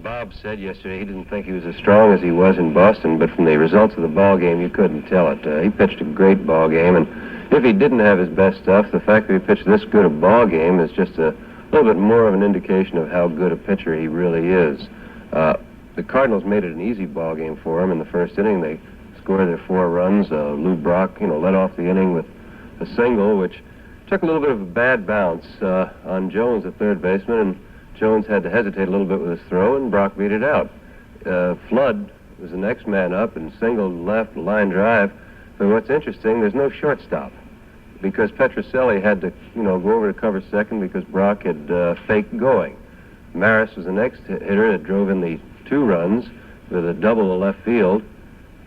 Bob said yesterday he didn't think he was as strong as he was in Boston, but from the results of the ball game, you couldn't tell it. He pitched a great ball game, and if he didn't have his best stuff, the fact that he pitched this good a ball game is just a little bit more of an indication of how good a pitcher he really is. The Cardinals made it an easy ball game for him in the first inning. They scored their 4 runs. Lou Brock, led off the inning with a single, which took a little bit of a bad bounce on Jones, the third baseman, and Jones had to hesitate a little bit with his throw, and Brock beat it out. Flood was the next man up and singled left, line drive. But what's interesting, there's no shortstop because Petrocelli had to, go over to cover second because Brock had faked going. Maris was the next hitter that drove in the 2 runs with a double to left field,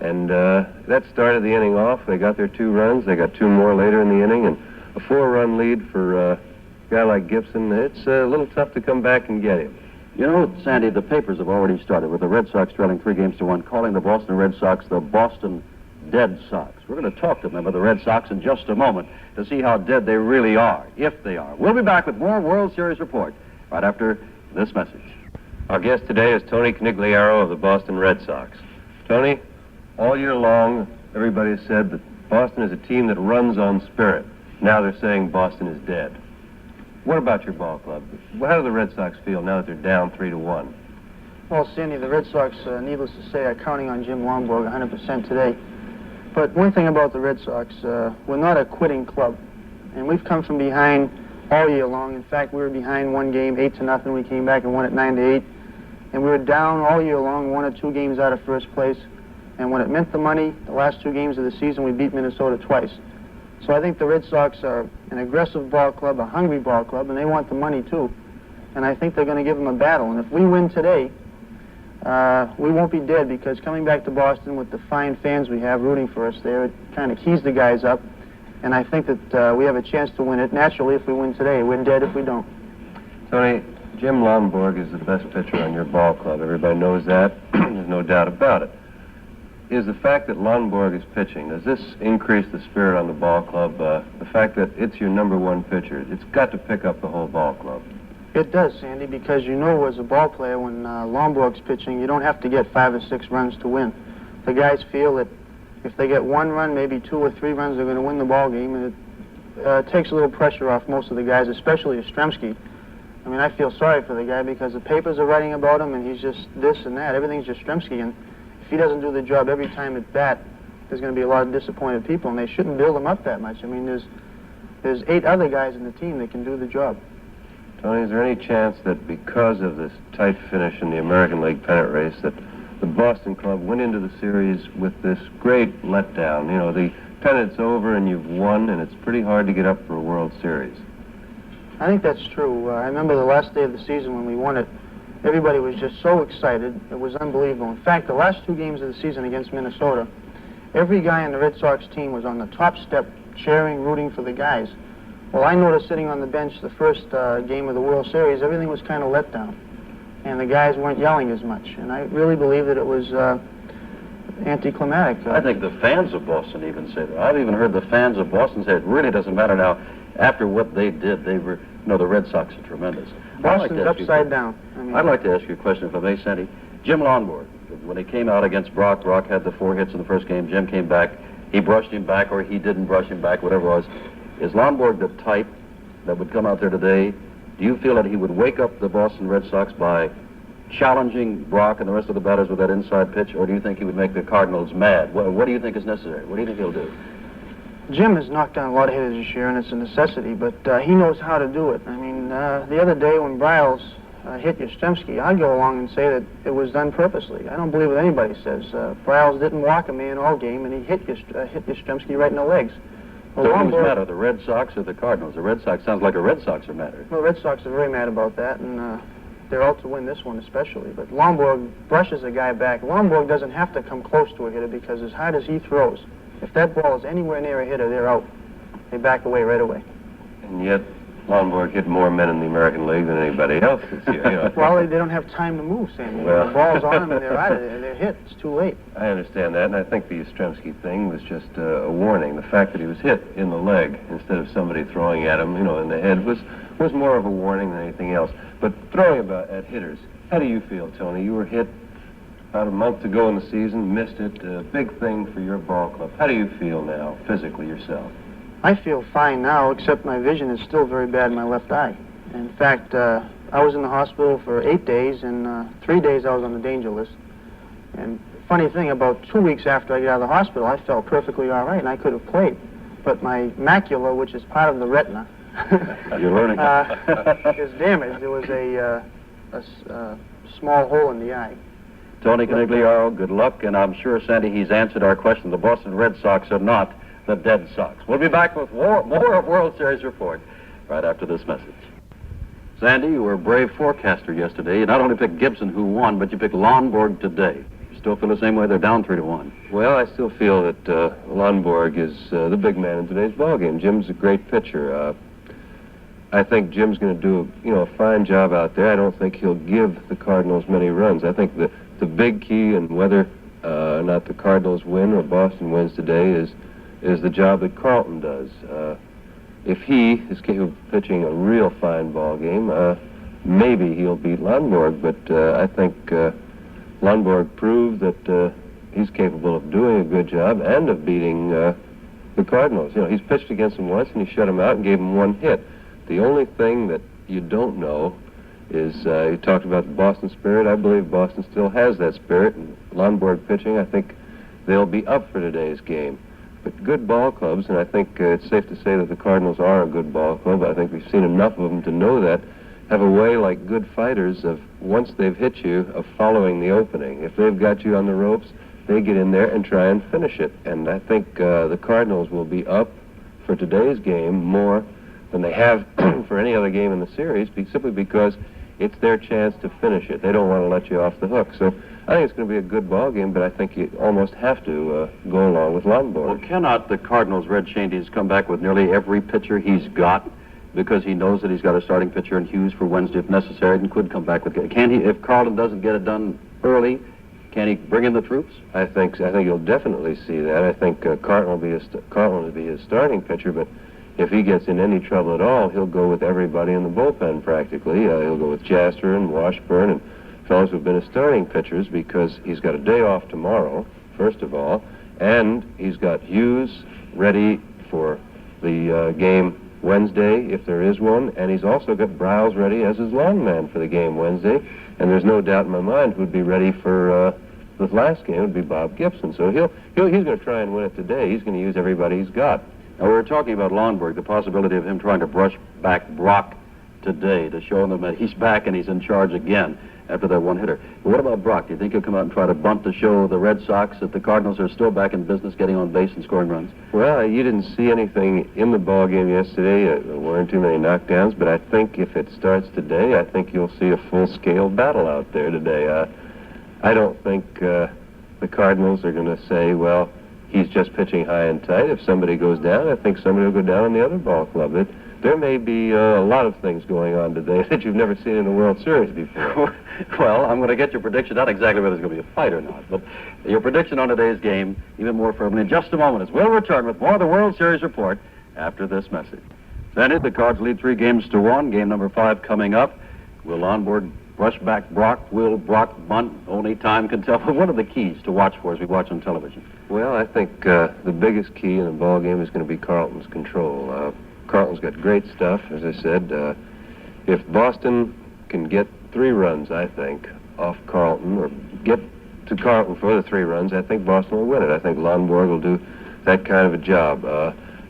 and that started the inning off. They got their 2 runs. They got 2 more later in the inning, and a 4-run lead for a guy like Gibson. It's a little tough to come back and get him. Sandy, the papers have already started with the Red Sox trailing 3-1, calling the Boston Red Sox the Boston Dead Sox. We're going to talk to them about the Red Sox in just a moment to see how dead they really are, if they are. We'll be back with more World Series report right after this message. Our guest today is Tony Conigliaro of the Boston Red Sox. Tony, all year long, everybody has said that Boston is a team that runs on spirit. Now they're saying Boston is dead. What about your ball club? How do the Red Sox feel now that they're down 3-1? Well, Sandy, the Red Sox, needless to say, are counting on Jim Lonborg 100% today. But one thing about the Red Sox, we're not a quitting club. And we've come from behind all year long. In fact, we were behind 1 game, 8-0. We came back and won it 9-8. And we were down all year long, 1 or 2 games out of first place. And when it meant the money, the last 2 games of the season, we beat Minnesota twice. So I think the Red Sox are an aggressive ball club, a hungry ball club, and they want the money too. And I think they're going to give them a battle. And if we win today, we won't be dead, because coming back to Boston with the fine fans we have rooting for us there, it kind of keys the guys up. And I think that we have a chance to win it. Naturally, if we win today, we're dead if we don't. Tony, Jim Lonborg is the best pitcher on your ball club. Everybody knows that. There's no doubt about it. Is the fact that Lonborg is pitching, does this increase the spirit on the ball club? The fact that it's your number 1 pitcher, it's got to pick up the whole ball club. It does, Sandy, because as a ball player, when Lonborg's pitching, you don't have to get 5 or 6 runs to win. The guys feel that if they get 1 run, maybe 2 or 3 runs, they're going to win the ball game, and it takes a little pressure off most of the guys, especially Yastrzemski. I mean, I feel sorry for the guy because the papers are writing about him, and he's just this and that. Everything's Yastrzemski, and if he doesn't do the job every time at bat, there's going to be a lot of disappointed people, and they shouldn't build him up that much. I mean, there's 8 other guys in the team that can do the job. Tony, is there any chance that because of this tight finish in the American League pennant race that the Boston club went into the series with this great letdown? The pennant's over and you've won, and it's pretty hard to get up for a World Series. I think that's true. I remember the last day of the season when we won it. Everybody was just so excited. It was unbelievable. In fact, the last 2 games of the season against Minnesota, every guy on the Red Sox team was on the top step cheering, rooting for the guys. Well, I noticed sitting on the bench the first game of the World Series, everything was kind of let down. And the guys weren't yelling as much. And I really believe that it was anticlimactic. I think the fans of Boston even say that. I've even heard the fans of Boston say it really doesn't matter now. After what they did, the Red Sox are tremendous. Boston's upside down. I'd like to ask you a question, if I may, Sandy. Jim Lonborg, when he came out against Brock had the 4 hits in the first game. Jim came back. He brushed him back, or he didn't brush him back, whatever it was. Is Lonborg the type that would come out there today? Do you feel that he would wake up the Boston Red Sox by challenging Brock and the rest of the batters with that inside pitch, or do you think he would make the Cardinals mad? What do you think is necessary? What do you think he'll do? Jim has knocked down a lot of hitters this year, and it's a necessity, but he knows how to do it. I mean, the other day when Bryles hit Yastrzemski, I'd go along and say that it was done purposely. I don't believe what anybody says. Bryles didn't walk a man all game, and he hit Yastrzemski right in the legs. Well, so who's matter, the Red Sox or the Cardinals? The Red Sox sounds like the Red Sox are matter. Well, the Red Sox are very mad about that, and they're out to win this one especially. But Lonborg brushes a guy back. Lonborg doesn't have to come close to a hitter because as hard as he throws, if that ball is anywhere near a hitter, they're out. They back away right away. And yet, Lonborg hit more men in the American League than anybody else this year. You know. Well, they don't have time to move, Sandy. Well. The ball's on them and they're out of there. They're hit. It's too late. I understand that, and I think the Yastrzemski thing was just a warning. The fact that he was hit in the leg instead of somebody throwing at him, in the head was more of a warning than anything else. But throwing at hitters, how do you feel, Tony? You were hit about a month ago in the season, missed it, a big thing for your ball club. How do you feel now, physically, yourself? I feel fine now, except my vision is still very bad in my left eye. In fact, I was in the hospital for 8 days, and 3 days I was on the danger list. And funny thing, about 2 weeks after I got out of the hospital, I felt perfectly all right, and I could have played. But my macula, which is part of the retina, You're learning. is damaged. There was a small hole in the eye. Tony Conigliaro, good luck, and I'm sure, Sandy, he's answered our question. The Boston Red Sox are not the dead Sox. We'll be back with more of World Series Report right after this message. Sandy, you were a brave forecaster yesterday. You not only picked Gibson, who won, but you picked Lonborg today. You still feel the same way? They're down 3-1. Well, I still feel that Lonborg is the big man in today's ballgame. Jim's a great pitcher. I think Jim's going to do a fine job out there. I don't think he'll give the Cardinals many runs. I think the big key in whether or not the Cardinals win or Boston wins today is the job that Carlton does. If he is capable of pitching a real fine ball game, maybe he'll beat Lonborg, but I think Lonborg proved that he's capable of doing a good job and of beating the Cardinals. He's pitched against them once, and he shut them out and gave them one hit. The only thing that you don't know is, you talked about the Boston spirit. I believe Boston still has that spirit, and Lonborg pitching, I think they'll be up for today's game. But good ball clubs, and I think it's safe to say that the Cardinals are a good ball club. I think we've seen enough of them to know that, have a way like good fighters of, once they've hit you, of following the opening. If they've got you on the ropes, they get in there and try and finish it. And I think the Cardinals will be up for today's game more than they have for any other game in the series, simply because it's their chance to finish it. They don't want to let you off the hook. So I think it's going to be a good ball game, but I think you almost have to go along with Lonborg. Well, cannot the Cardinals' Red Shanties come back with nearly every pitcher he's got, because he knows that he's got a starting pitcher in Hughes for Wednesday if necessary, and could come back with... Can he, if Carlton doesn't get it done early, can he bring in the troops? I think you'll definitely see that. I think Carlton will be his starting pitcher, but if he gets in any trouble at all, he'll go with everybody in the bullpen practically. He'll go with Jasper and Washburn and fellows who've been his starting pitchers, because he's got a day off tomorrow, first of all, and he's got Hughes ready for the game Wednesday, if there is one, and he's also got Browse ready as his long man for the game Wednesday, and there's no doubt in my mind who'd be ready for the last game would be Bob Gibson. So he's going to try and win it today. He's going to use everybody he's got. Now, we were talking about Lonborg, the possibility of him trying to brush back Brock today to show them that he's back and he's in charge again after that one hitter. But what about Brock? Do you think he'll come out and try to bunt to show the Red Sox that the Cardinals are still back in business, getting on base and scoring runs? Well, you didn't see anything in the ball game yesterday. There weren't too many knockdowns, but I think if it starts today, I think you'll see a full-scale battle out there today. I don't think the Cardinals are going to say, well, he's just pitching high and tight. If somebody goes down, I think somebody will go down on the other ball club. There may be a lot of things going on today that you've never seen in the World Series before. Well, I'm going to get your prediction, not exactly whether there's going to be a fight or not, but your prediction on today's game, even more firmly, in just a moment, as we'll return with more of the World Series report after this message. Sandy, the Cards lead 3-1. Game number 5 coming up. Will Lonborg brush back Brock? Will Brock bunt? Only time can tell. But what are the keys to watch for as we watch on television? Well, I think the biggest key in the ball game is going to be Carlton's control. Carlton's got great stuff, as I said. If Boston can get 3 runs, I think, off Carlton, or get to Carlton for the 3 runs, I think Boston will win it. I think Lonborg will do that kind of a job.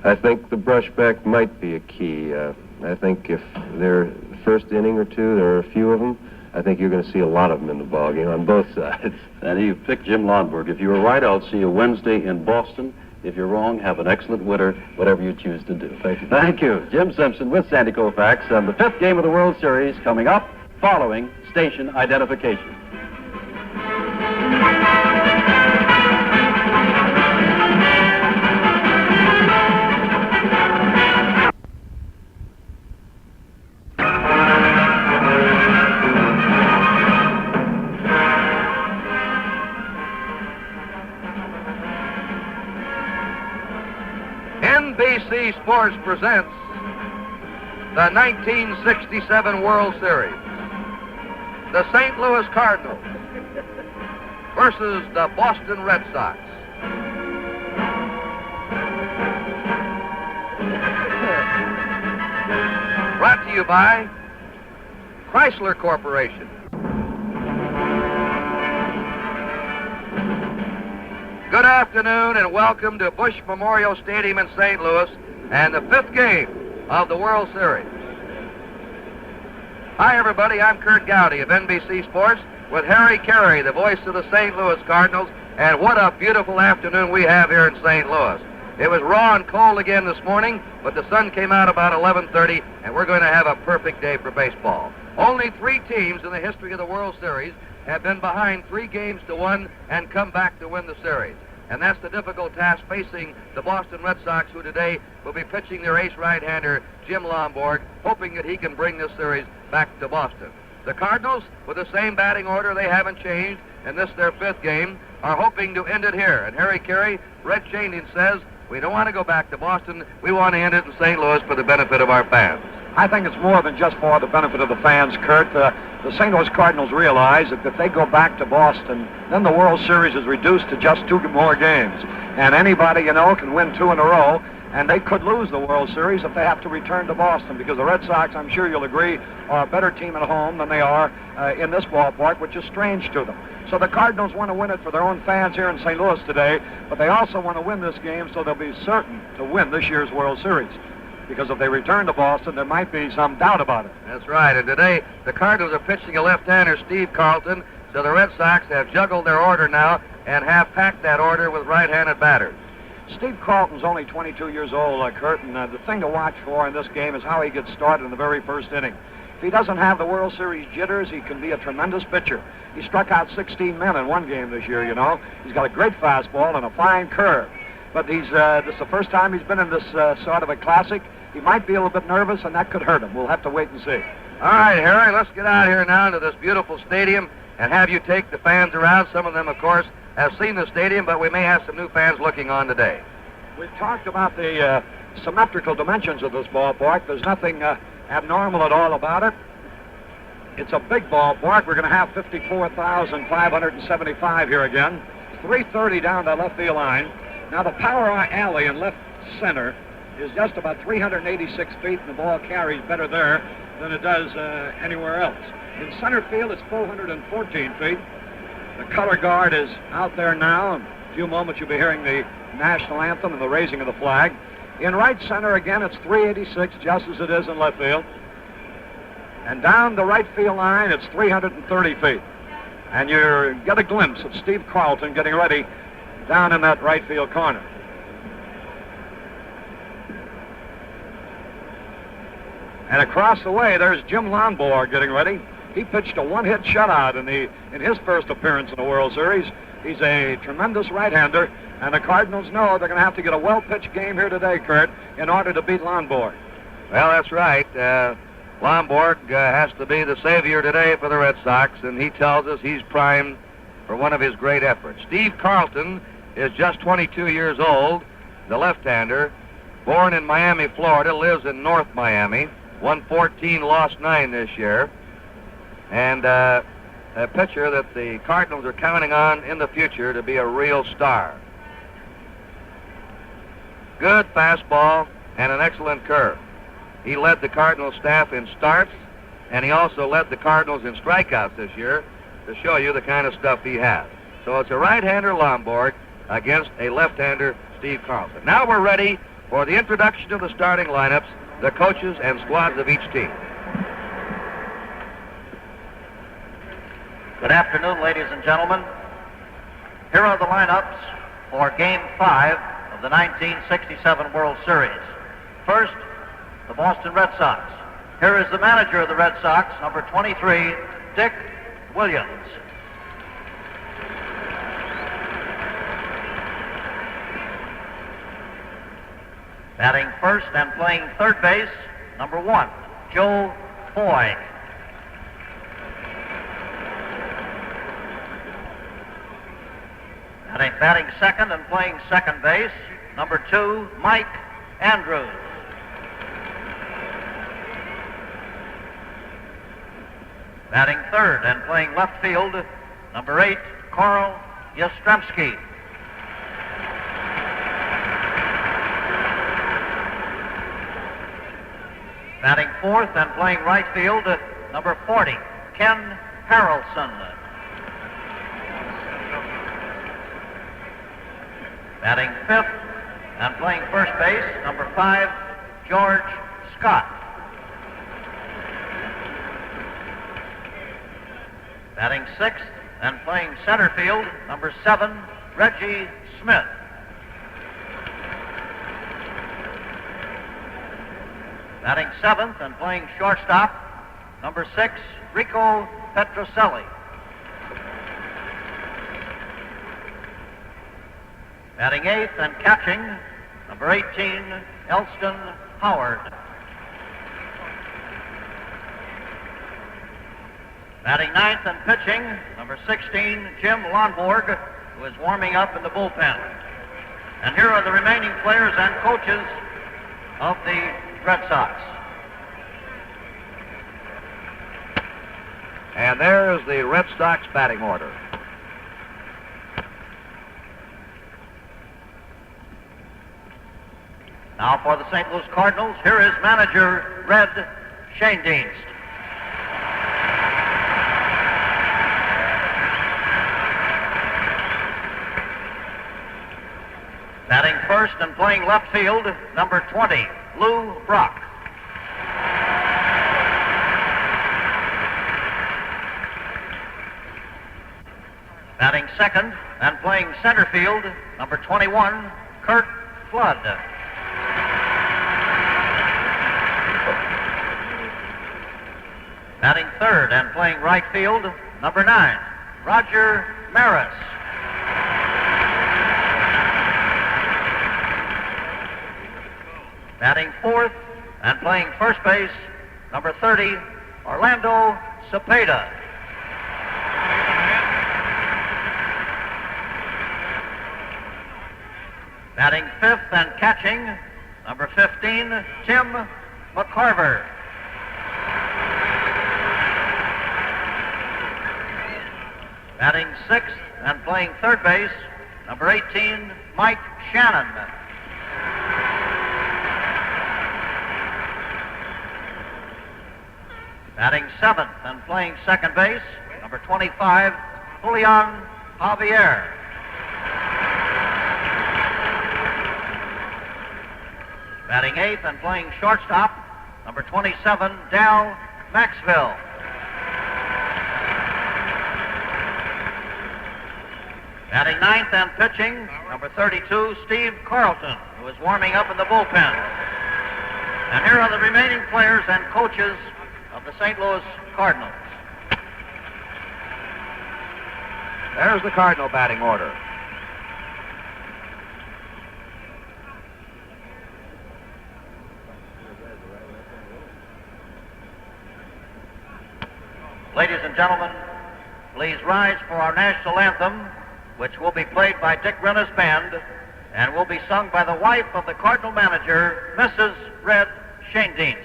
I think the brushback might be a key. I think if they're first inning or two, there are a few of them, I think you're going to see a lot of them in the ballgame on both sides. And you picked Jim Lonborg. If you were right, I'll see you Wednesday in Boston. If you're wrong, have an excellent winter, whatever you choose to do. Thank you. Thank you. Jim Simpson with Sandy Koufax, and the 5th game of the World Series coming up following station identification. Sports presents the 1967 World Series. The St. Louis Cardinals versus the Boston Red Sox. Brought to you by Chrysler Corporation. Good afternoon and welcome to Busch Memorial Stadium in St. Louis and the fifth game of the World Series. Hi everybody, I'm Curt Gowdy of NBC Sports with Harry Caray, the voice of the St. Louis Cardinals, and what a beautiful afternoon we have here in St. Louis. It was raw and cold again this morning, but the sun came out about 11:30, and we're going to have a perfect day for baseball. Only 3 teams in the history of the World Series have been behind 3-1 and come back to win the series. And that's the difficult task facing the Boston Red Sox, who today will be pitching their ace right-hander, Jim Lonborg, hoping that he can bring this series back to Boston. The Cardinals, with the same batting order, they haven't changed, and this their 5th game, are hoping to end it here. And Harry Caray, Red Chaining, says, we don't want to go back to Boston. We want to end it in St. Louis for the benefit of our fans. I think it's more than just for the benefit of the fans, Curt. The St. Louis Cardinals realize that if they go back to Boston, then the World Series is reduced to just 2 more games. And anybody, can win 2 in a row, and they could lose the World Series if they have to return to Boston, because the Red Sox, I'm sure you'll agree, are a better team at home than they are in this ballpark, which is strange to them. So the Cardinals want to win it for their own fans here in St. Louis today, but they also want to win this game so they'll be certain to win this year's World Series. Because if they return to Boston, there might be some doubt about it. That's right, and today the Cardinals are pitching a left-hander, Steve Carlton, so the Red Sox have juggled their order now and have packed that order with right-handed batters. Steve Carlton's only 22 years old, Curt, and the thing to watch for in this game is how he gets started in the very first inning. If he doesn't have the World Series jitters, he can be a tremendous pitcher. He struck out 16 men in one game this year, He's got a great fastball and a fine curve. But this is the first time he's been in this sort of a classic. He might be a little bit nervous, and that could hurt him. We'll have to wait and see. All right, Harry, let's get out here now into this beautiful stadium and have you take the fans around. Some of them, of course, have seen the stadium, but we may have some new fans looking on today. We've talked about the symmetrical dimensions of this ballpark. There's nothing abnormal at all about it. It's a big ballpark. We're going to have 54,575 here again. 330 down the left field line. Now, the power alley in left center is just about 386 feet, and the ball carries better there than it does anywhere else. In center field, it's 414 feet. The color guard is out there now. In a few moments, you'll be hearing the national anthem and the raising of the flag. In right center, again, it's 386, just as it is in left field. And down the right field line, it's 330 feet. And you get a glimpse of Steve Carlton getting ready down in that right field corner. And across the way, there's Jim Lonborg getting ready. He pitched a 1-hit shutout in his first appearance in the World Series. He's a tremendous right-hander, and the Cardinals know they're going to have to get a well-pitched game here today, Curt, in order to beat Lonborg. Well, that's right. Lonborg has to be the savior today for the Red Sox, and he tells us he's primed for one of his great efforts. Steve Carlton is just 22 years old, the left-hander, born in Miami, Florida, lives in North Miami, won 14, lost 9 this year, and a pitcher that the Cardinals are counting on in the future to be a real star. Good fastball and an excellent curve. He led the Cardinals staff in starts, and he also led the Cardinals in strikeouts this year to show you the kind of stuff he has. So it's a right-hander Lonborg against a left-hander Steve Carlton. Now we're ready for the introduction of the starting lineups, the coaches and squads of each team. Good afternoon, ladies and gentlemen. Here are the lineups for Game 5 of the 1967 World Series. First, the Boston Red Sox. Here is the manager of the Red Sox, number 23, Dick Williams. Batting first and playing third base, number 1, Joe Foy. Batting second and playing second base, number 2, Mike Andrews. Batting third and playing left field, number 8, Carl Yastrzemski. Batting fourth and playing right field, number 40, Ken Harrelson. Batting fifth and playing first base, number 5, George Scott. Batting sixth and playing center field, number 7, Reggie Smith. Batting seventh and playing shortstop, number 6, Rico Petroselli. Batting eighth and catching, number 18, Elston Howard. Batting ninth and pitching, number 16, Jim Lonborg, who is warming up in the bullpen. And here are the remaining players and coaches of the Red Sox. And there's the Red Sox batting order. Now for the St. Louis Cardinals, here is manager Red Schoendienst. Batting first and playing left field, number 20, Lou Brock. Batting second and playing center field, number 21, Curt Flood. Batting third and playing right field, number 9, Roger Maris. Batting fourth and playing first base, number 30, Orlando Cepeda. Batting fifth and catching, number 15, Tim McCarver. Batting sixth and playing third base, number 18, Mike Shannon. Batting seventh and playing second base, number 25, Julian Javier. Batting eighth and playing shortstop, number 27, Dal Maxville. Batting ninth and pitching, number 32, Steve Carlton, who is warming up in the bullpen. And here are the remaining players and coaches of the St. Louis Cardinals. There's the Cardinal batting order. Ladies and gentlemen, please rise for our national anthem, which will be played by Dick Renner's band and will be sung by the wife of the Cardinal manager, Mrs. Red Schoendienst.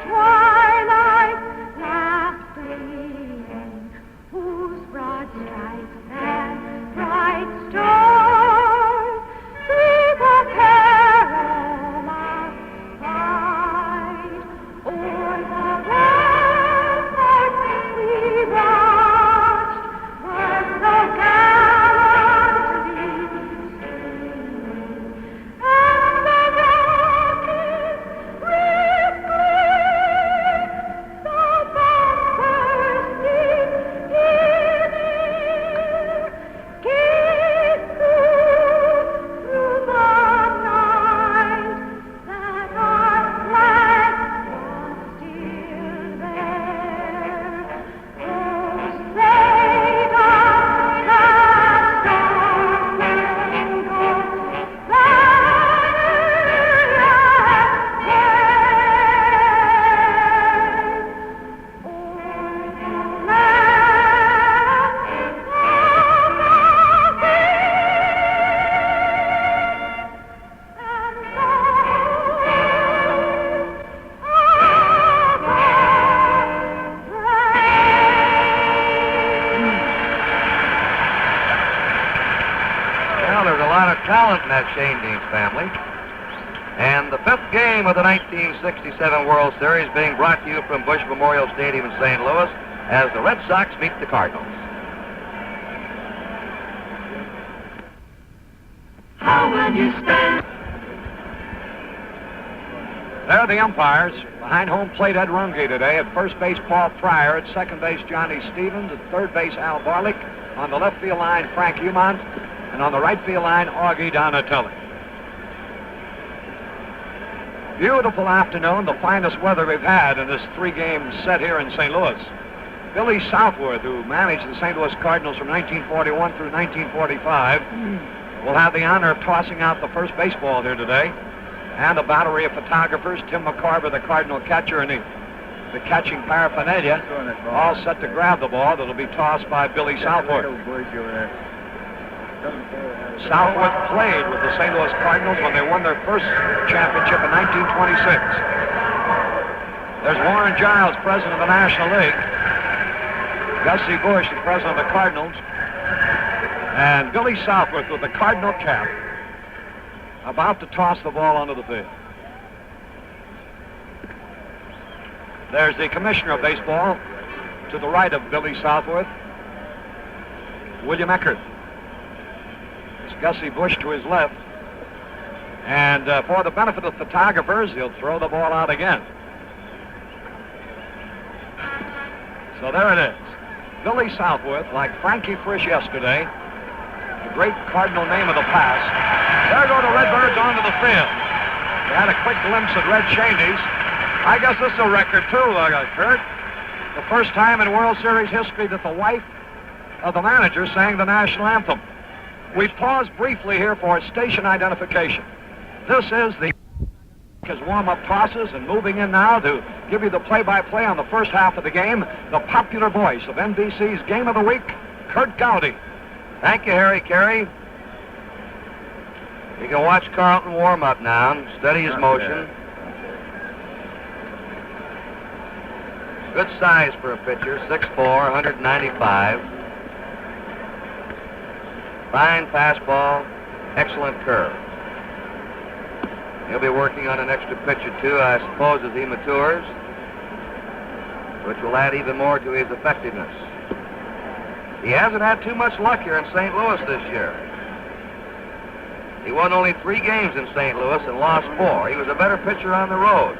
Twilight, laughing. Well, there's a lot of talent in that Shane Deans family. And the 5th game of the 1967 World Series being brought to you from Busch Memorial Stadium in St. Louis as the Red Sox meet the Cardinals. How will you stand? There are the umpires. Behind home plate, Ed Runge today. At first base, Paul Pryor. At second base, Johnny Stevens. At third base, Al Barlick. On the left field line, Frank Humont. And on the right field line, Augie Donatelli. Beautiful afternoon, the finest weather we've had in this 3-game set here in St. Louis. Billy Southworth, who managed the St. Louis Cardinals from 1941 through 1945, will have the honor of tossing out the first baseball here today. And a battery of photographers, Tim McCarver, the Cardinal catcher, and the catching paraphernalia, all set to grab the ball that'll be tossed by Billy Southworth. Southworth played with the St. Louis Cardinals when they won their first championship in 1926. There's Warren Giles, president of the National League. Gussie Busch, the president of the Cardinals. And Billy Southworth with the Cardinal cap, about to toss the ball onto the field. There's the commissioner of baseball to the right of Billy Southworth, William Eckert. It's Gussie Busch to his left. And for the benefit of photographers, he'll throw the ball out again. So there it is. Billy Southworth, like Frankie Frisch yesterday, the great Cardinal name of the past. There go the Redbirds onto the field. We had a quick glimpse at Red Shandy's. I guess this is a record, too, Curt. The first time in World Series history that the wife of the manager sang the national anthem. We pause briefly here for station identification. This is the his warm-up tosses, and moving in now to give you the play-by-play on the first half of the game, the popular voice of NBC's Game of the Week, Curt Gowdy. Thank you, Harry Caray. You can watch Carlton warm up now, study his motion. Good size for a pitcher, 6'4", 195. Fine fastball, excellent curve. He'll be working on an extra pitch or two, I suppose, as he matures, which will add even more to his effectiveness. He hasn't had too much luck here in St. Louis this year. He won only 3 games in St. Louis and lost 4. He was a better pitcher on the road.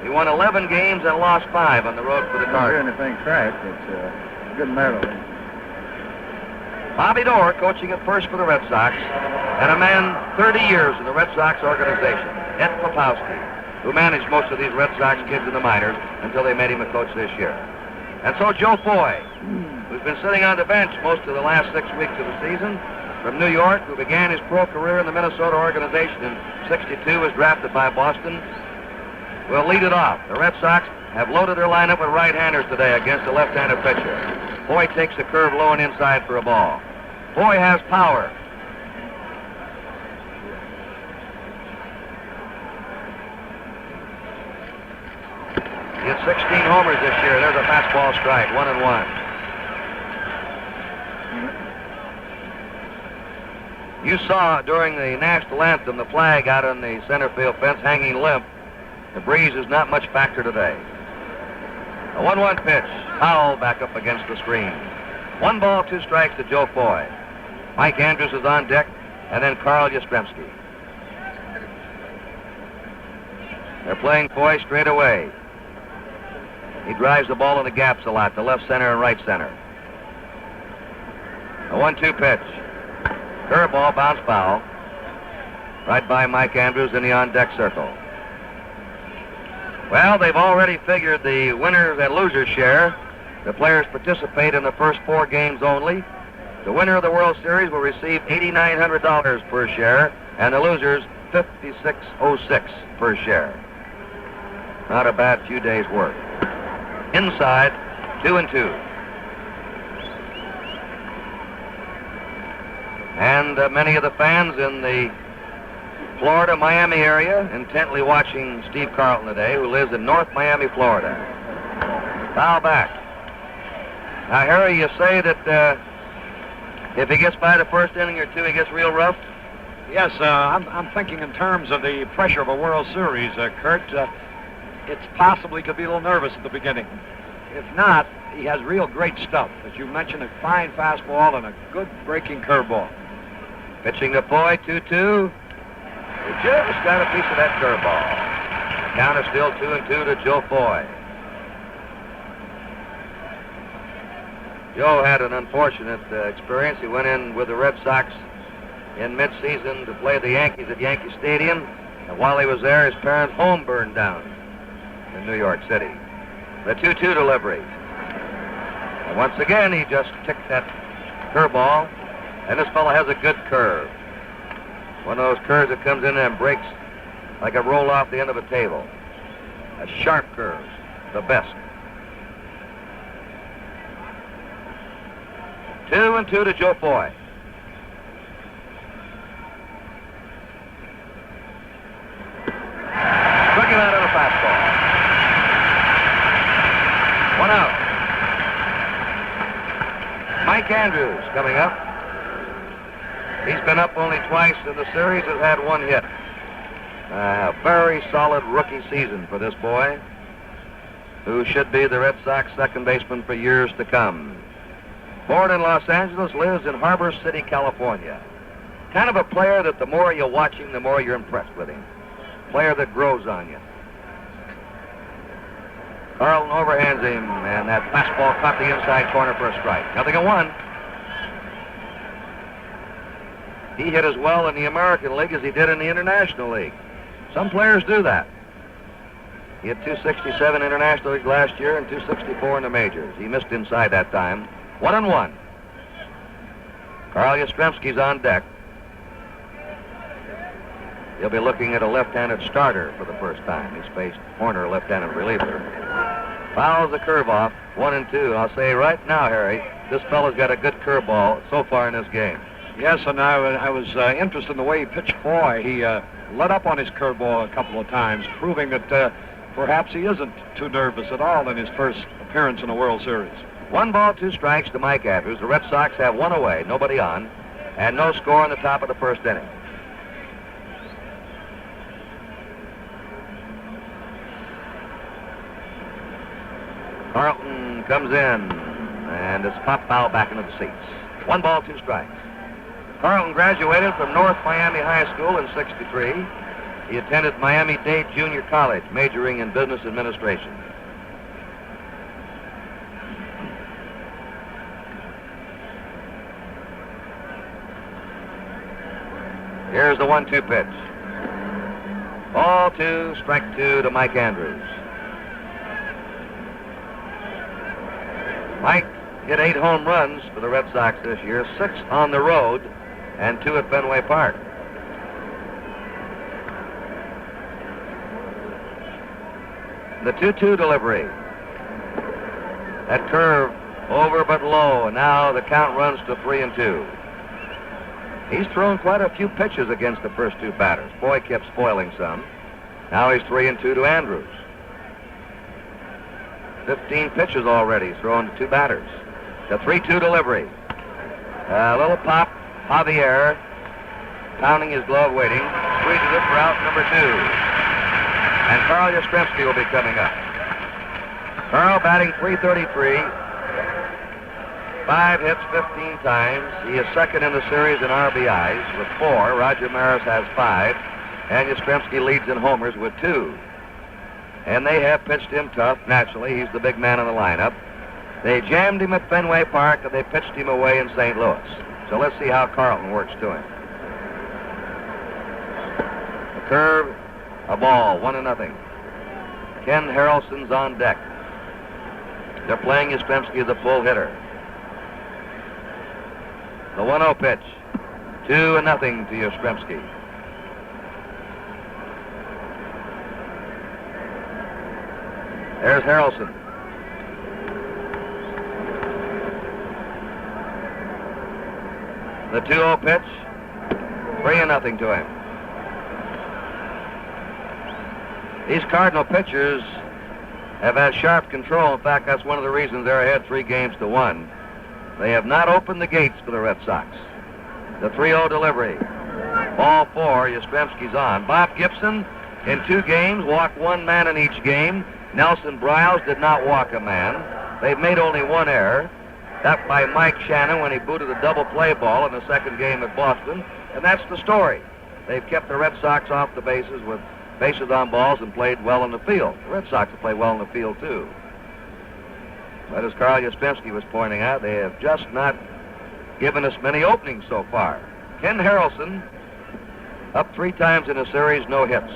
He won 11 games and lost 5 on the road for the Cardinals. Anything cracked, it's good medal. Bobby Doerr coaching at first for the Red Sox, and a man 30 years in the Red Sox organization, Ed Koufax, who managed most of these Red Sox kids in the minors until they made him a coach this year. And so Joe Foy, who's been sitting on the bench most of the last 6 weeks of the season, from New York, who began his pro career in the Minnesota organization in '62, was drafted by Boston, will lead it off. The Red Sox have loaded their lineup with right-handers today against a left-handed pitcher. Foy takes the curve low and inside for a ball. Foy has power. He had 16 homers this year. There's a fastball strike, 1-1. You saw during the national anthem the flag out on the center field fence hanging limp. The breeze is not much factor today. A 1-1 pitch. Powell back up against the screen. 1 ball, 2 strikes to Joe Foy. Mike Andrews is on deck, and then Carl Yastrzemski. They're playing Foy straight away. He drives the ball in the gaps a lot, to left center and right center. A 1-2 pitch. Curveball, bounce foul. Right by Mike Andrews in the on-deck circle. Well, they've already figured the winners and losers share. The players participate in the first 4 games only. The winner of the World Series will receive $8,900 per share, and the losers $5,606 per share. Not a bad few days' work. Inside, 2-2. And many of the fans in the Florida, Miami area intently watching Steve Carlton today, who lives in North Miami, Florida. Foul back. Now, Harry, you say that if he gets by the first inning or 2, he gets real rough? Yes, I'm thinking in terms of the pressure of a World Series, Curt. It's possibly could be a little nervous at the beginning. If not, he has real great stuff. As you mentioned, a fine fastball and a good breaking curveball. Pitching to Foy, 2-2. He just got a piece of that curveball. The count is still 2-2 to Joe Foy. Joe had an unfortunate experience. He went in with the Red Sox in mid-season to play the Yankees at Yankee Stadium. And while he was there, his parents' home burned down in New York City. The 2-2 delivery. And once again, he just kicked that curveball. And this fellow has a good curve. One of those curves that comes in and breaks like a roll off the end of a table. A sharp curve, the best. 2-2 to Joe Foy. Took him out on a fastball. 1 out. Mike Andrews coming up. He's been up only twice in the series, has had 1 hit. A very solid rookie season for this boy, who should be the Red Sox second baseman for years to come. Born in Los Angeles, lives in Harbor City, California. Kind of a player that the more you watch him, the more you're impressed with him. Player that grows on you. Carlton overhands him, and that fastball caught the inside corner for a strike. 0-1. He hit as well in the American League as he did in the International League. Some players do that. He had 267 International League last year and 264 in the majors. He missed inside that time. 1-1. Carl Yastrzemski's on deck. He'll be looking at a left-handed starter for the first time. He's faced Horner, left-handed reliever. Fouls the curve off. 1-2. I'll say right now, Harry, this fellow's got a good curveball so far in this game. Yes, and I was interested in the way he pitched Foy. He let up on his curveball a couple of times, proving that perhaps he isn't too nervous at all in his first appearance in a World Series. 1 ball, 2 strikes to Mike Andrews. The Red Sox have 1 away, nobody on, and no score in the top of the first inning. Carlton comes in, and it's pop foul back into the seats. 1 ball, 2 strikes. Carlton graduated from North Miami High School in '63. He attended Miami-Dade Junior College, majoring in business administration. Here's the 1-2 pitch. Ball 2, strike 2 to Mike Andrews. Mike hit 8 home runs for the Red Sox this year, 6 on the road and 2 at Fenway Park. The 2-2 delivery. That curve over but low, and now the count runs to 3-2. He's thrown quite a few pitches against the first 2 batters. Foy kept spoiling some. Now he's 3-2 to Andrews. 15 pitches already thrown to 2 batters. The 3-2 delivery. A little pop. Javier pounding his glove, waiting. Squeezes it for out number 2. And Carl Yastrzemski will be coming up. Carl batting .333. 5 hits, 15 times. He is second in the series in RBIs with 4. Roger Maris has 5. And Yastrzemski leads in homers with 2. And they have pitched him tough. Naturally, he's the big man in the lineup. They jammed him at Fenway Park, and they pitched him away in St. Louis. So let's see how Carlton works to him. A curve, a ball, 1-0. Ken Harrelson's on deck. They're playing Yastrzemski as a full hitter. The 1-0 pitch. 2-0 to Yastrzemski. There's Harrelson. The 2-0 pitch. 3-0 to him. These Cardinal pitchers have had sharp control. In fact, that's one of the reasons they're ahead 3-1. They have not opened the gates for the Red Sox. The 3-0 delivery. Ball 4, Yastrzemski's on. Bob Gibson, in 2 games, walked 1 man in each game. Nelson Briles did not walk a man. They've made only 1 error. That by Mike Shannon when he booted a double play ball in the 2nd game at Boston. And that's the story. They've kept the Red Sox off the bases with bases on balls and played well in the field. The Red Sox have played well in the field, too. But as Carl Yastrzemski was pointing out, they have just not given us many openings so far. Ken Harrelson, up 3 times in a series, no hits.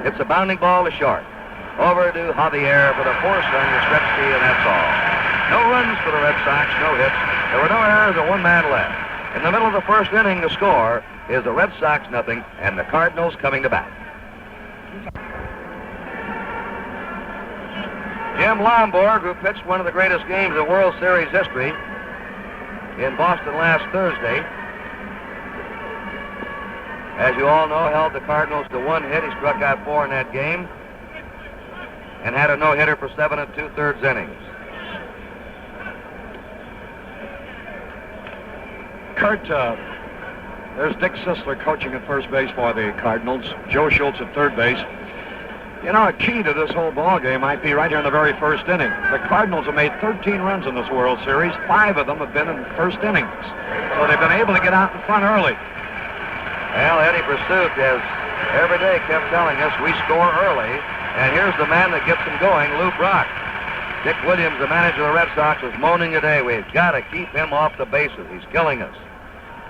It's a bounding ball to short. Over to Javier for the force run, Yastrzemski, and that's all. No runs for the Red Sox, no hits. There were no errors or 1 man left. In the middle of the 1st inning, the score is the Red Sox nothing and the Cardinals coming to bat. Jim Lonborg, who pitched one of the greatest games in World Series history in Boston last Thursday, as you all know, held the Cardinals to 1 hit. He struck out 4 in that game and had a no-hitter for 7 2/3 innings. Curt, there's Dick Sisler coaching at first base for the Cardinals. Joe Schultz at third base. You know, a key to this whole ball game might be right here in the very 1st inning. The Cardinals have made 13 runs in this World Series. 5 of them have been in the 1st innings. So they've been able to get out in front early. Well, Eddie Pursuit has every day kept telling us we score early, and here's the man that gets them going, Lou Brock. Dick Williams, the manager of the Red Sox, was moaning today, we've got to keep him off the bases. He's killing us.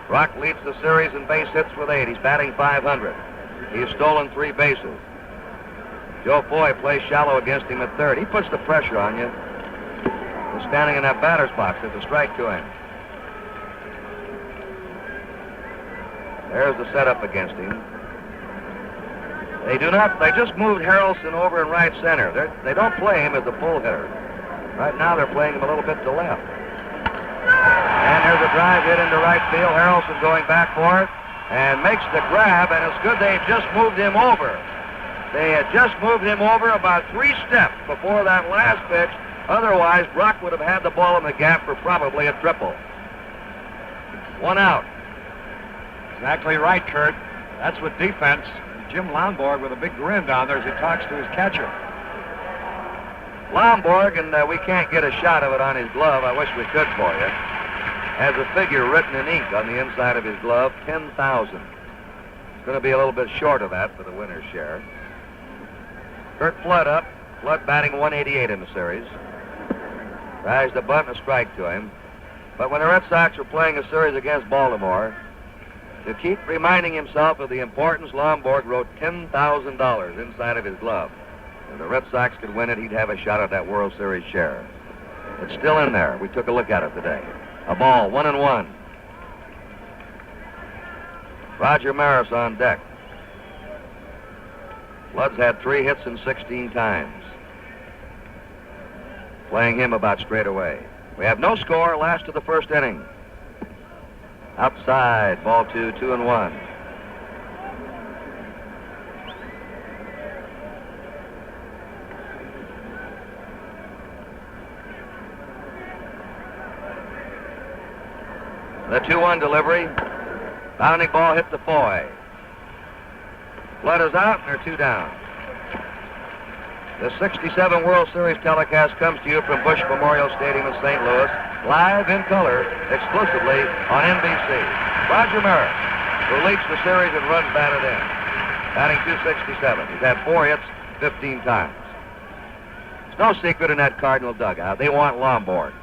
Brock leads the series in base hits with 8. He's batting .500. He's stolen 3 bases. Joe Foy plays shallow against him at third. He puts the pressure on you. He's standing in that batter's box. There's a strike to him. There's the setup against him. They just moved Harrelson over in right center. They don't play him as a full hitter. Right now they're playing him a little bit to left. And there's a drive hit into right field. Harrelson going back for it and makes the grab, and it's good they just moved him over. They had just moved him over about 3 steps before that last pitch. Otherwise, Brock would have had the ball in the gap for probably a triple. 1 out. Exactly right, Curt. That's with defense. Jim Lonborg with a big grin down there as he talks to his catcher. Lonborg, and we can't get a shot of it on his glove. I wish we could for you. Has a figure written in ink on the inside of his glove, 10,000. It's going to be a little bit short of that for the winner's share. Curt Flood up. Flood batting .188 in the series. Drives the bunt and a strike to him. But when the Red Sox were playing a series against Baltimore, to keep reminding himself of the importance, Lonborg wrote $10,000 inside of his glove. If the Red Sox could win it, he'd have a shot at that World Series share. It's still in there. We took a look at it today. A ball, 1-1. Roger Maris on deck. Flood's had 3 hits in 16 times. Playing him about straight away. We have no score, last of the 1st inning. Outside, ball 2, 2-1. The 2-1 delivery. Bounding ball hit the Foy. Flood is out, and they're 2 down. The 67 World Series telecast comes to you from Busch Memorial Stadium in St. Louis, live in color, exclusively on NBC. Roger Maris, who leads the series and runs batted in, batting .267. He's had 4 hits 15 times. It's no secret in that Cardinal dugout. They want Lonborg.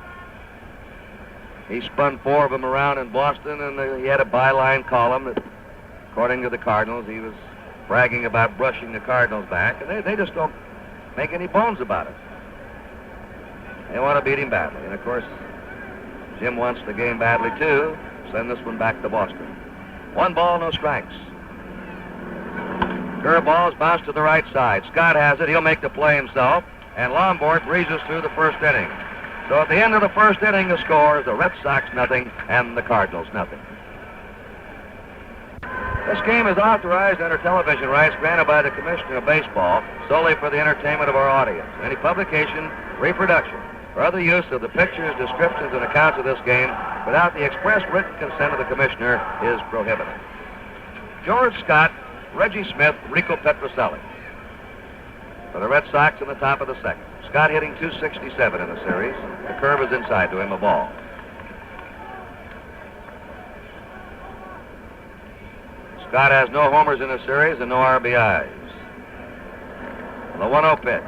He spun 4 of them around in Boston, and he had a byline column that, according to the Cardinals, he was bragging about brushing the Cardinals back, and they just don't make any bones about it. They want to beat him badly, and of course, Jim wants the game badly too. Send this one back to Boston. 1 ball, no strikes. Curveball is bounced to the right side. Scott has it. He'll make the play himself, and Lonborg breezes through the 1st inning. So at the end of the 1st inning, the score is the Red Sox nothing and the Cardinals nothing. This game is authorized under television rights granted by the Commissioner of Baseball solely for the entertainment of our audience. Any publication, reproduction, or other use of the pictures, descriptions, and accounts of this game without the express written consent of the commissioner is prohibited. George Scott, Reggie Smith, Rico Petrocelli. For the Red Sox in the top of the second. Scott hitting .267 in the series. The curve is inside to him, a ball. Scott has no homers in the series and no RBIs. The 1-0 pitch.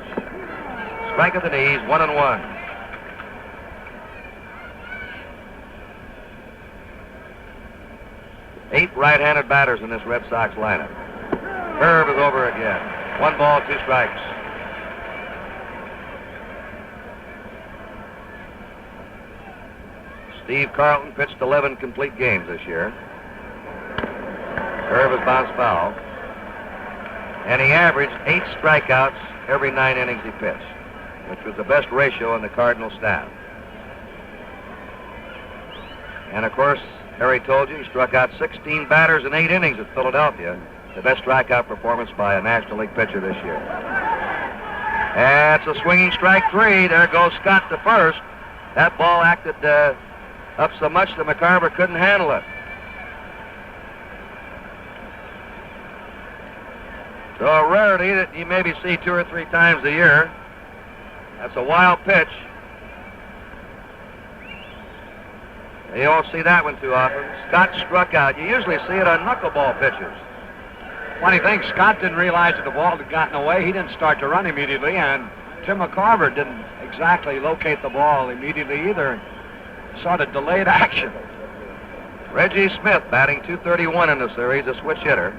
Strike at the knees, 1-1. Eight right-handed batters in this Red Sox lineup. Curve is over again. 1 ball, 2 strikes. Steve Carlton pitched 11 complete games this year. Curve has bounced foul. And he averaged 8 strikeouts every 9 innings he pitched, which was the best ratio in the Cardinal staff. And of course, Harry told you he struck out 16 batters in 8 innings at Philadelphia. The best strikeout performance by a National League pitcher this year. That's a swinging strike 3. There goes Scott to first. That ball acted up so much that McCarver couldn't handle it. So a rarity that you maybe see 2 or 3 times a year. That's a wild pitch. You don't see that one too often. Scott struck out. You usually see it on knuckleball pitchers. Funny thing, Scott didn't realize that the ball had gotten away. He didn't start to run immediately, and Tim McCarver didn't exactly locate the ball immediately either. Sort of delayed action. Reggie Smith batting .231 in the series, a switch hitter.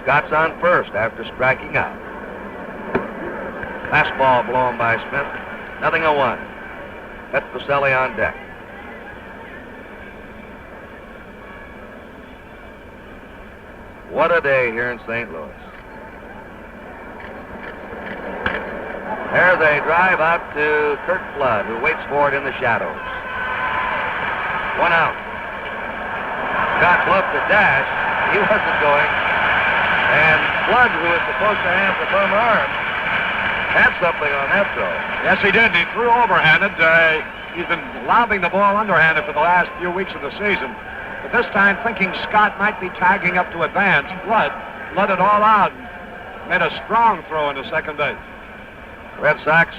Scott's on first after striking out. Fastball blown by Smith. 0-1. Petrocelli on deck. What a day here in St. Louis. There's a drive out to Curt Flood, who waits for it in the shadows. 1 out. Scott bluffed the dash. He wasn't going. And Flood, who was supposed to have the bum arm, had something on that throw. Yes, he did. He threw overhanded. He's been lobbing the ball underhanded for the last few weeks of the season. But this time, thinking Scott might be tagging up to advance, Flood let it all out and made a strong throw into second base. Red Sox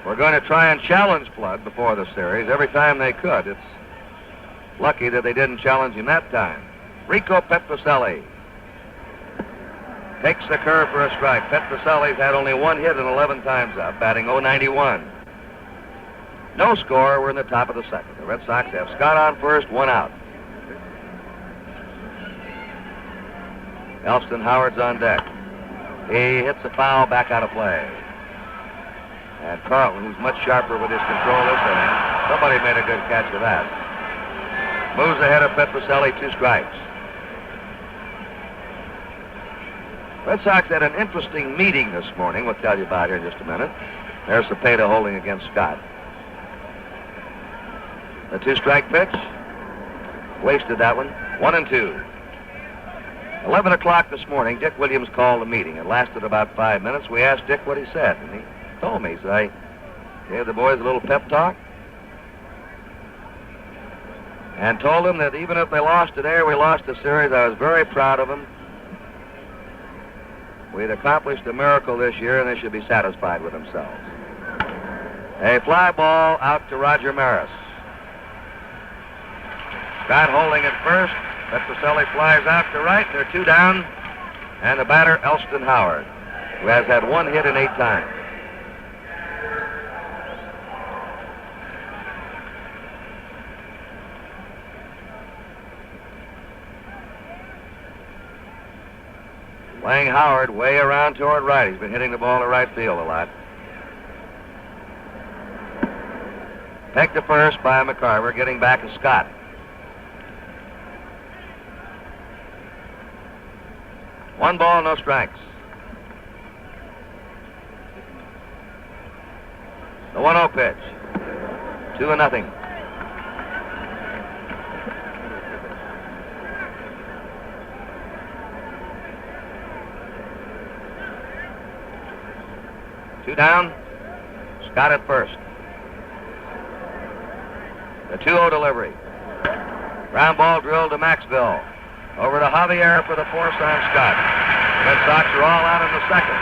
were going to try and challenge Flood before the series every time they could. It's lucky that they didn't challenge him that time. Rico Petrocelli takes the curve for a strike. Petrocelli's had only 1 hit in 11 times up, batting .091. No score. We're in the top of the second. The Red Sox have Scott on first, 1 out. Elston Howard's on deck. He hits a foul back out of play. And Carlton, who's much sharper with his control this inning, somebody made a good catch of that. Moves ahead of Petrocelli, 2 strikes. Red Sox had an interesting meeting this morning. We'll tell you about here in just a minute. There's Cepeda holding against Scott. The 2-strike pitch. Wasted that one. 1-2. 11 o'clock this morning, Dick Williams called a meeting. It lasted about 5 minutes. We asked Dick what he said, and he told me. He said, I gave the boys a little pep talk and told them that even if they lost today or we lost the series, I was very proud of them. We'd accomplished a miracle this year, and they should be satisfied with themselves. A fly ball out to Roger Maris. Scott holding at first. Petrocelli flies out to right. They're 2 down. And the batter, Elston Howard, who has had 1 hit in 8 times. Playing Howard way around toward right. He's been hitting the ball to right field a lot. Pegged to first by McCarver, getting back to Scott. One ball, no strikes. The 1-0 pitch. 2-0. Two down. Scott at first. The 2-0 delivery. Ground ball drilled to Maxville. Over to Javier for the force on Scott. The Red Sox are all out in the second.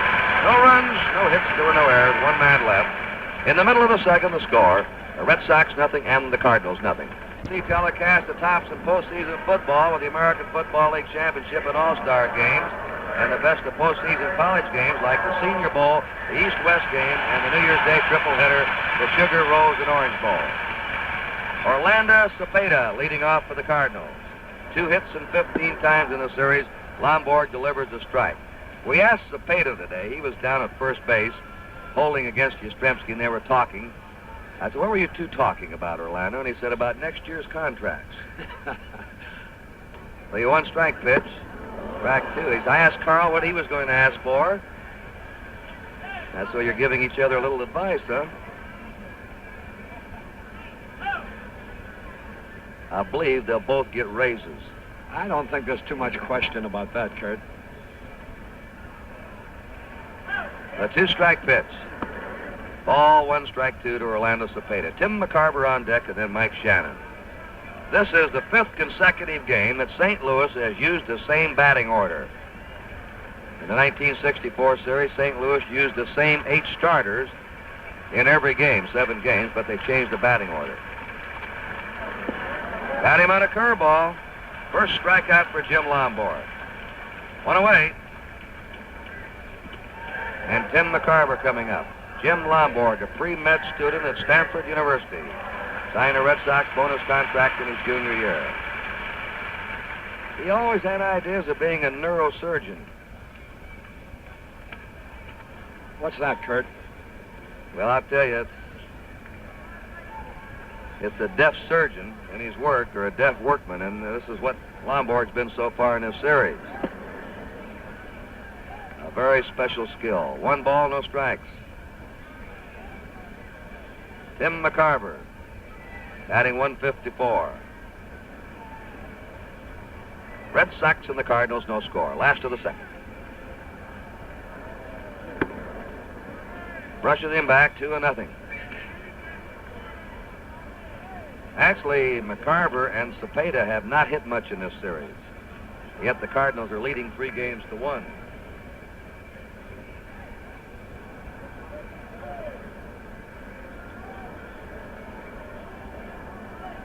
No runs, no hits, there were no errors, one man left. In the middle of the second, the score, the Red Sox nothing and the Cardinals nothing. See telecast the tops in postseason football with the American Football League Championship and All-Star games, and the best of postseason college games like the Senior Bowl, the East-West game, and the New Year's Day tripleheader, the Sugar, Rose, and Orange Bowl. Orlando Cepeda leading off for the Cardinals. 2 hits and 15 times in the series. Lonborg delivers a strike. We asked Cepeda today. He was down at first base, holding against Yastrzemski, and they were talking. I said, what were you two talking about, Orlando? And he said, about next year's contracts. Well, you 1-strike pitch. Strike 2. I asked Carl what he was going to ask for. That's why you're giving each other a little advice, huh? I believe they'll both get raises. I don't think there's too much question about that, Curt. A 2-strike pitch. Ball 1-strike 2 to Orlando Cepeda. Tim McCarver on deck and then Mike Shannon. This is the 5th consecutive game that St. Louis has used the same batting order. In the 1964 series, St. Louis used the same 8 starters in every game, 7 games, but they changed the batting order. Got him on a curveball. First strikeout for Jim Lonborg. 1 away. And Tim McCarver coming up. Jim Lonborg, a pre-med student at Stanford University. Signed a Red Sox bonus contract in his junior year. He always had ideas of being a neurosurgeon. What's that, Curt? Well, I'll tell you, it's a deaf surgeon in his work, or a deaf workman, and this is what Lonborg's been so far in this series. A very special skill. 1 ball, no strikes. Tim McCarver, batting 154. Red Sox and the Cardinals, no score. Last of the second. Brushes him back, 2-0. Actually, McCarver and Cepeda have not hit much in this series. Yet the Cardinals are leading 3-1.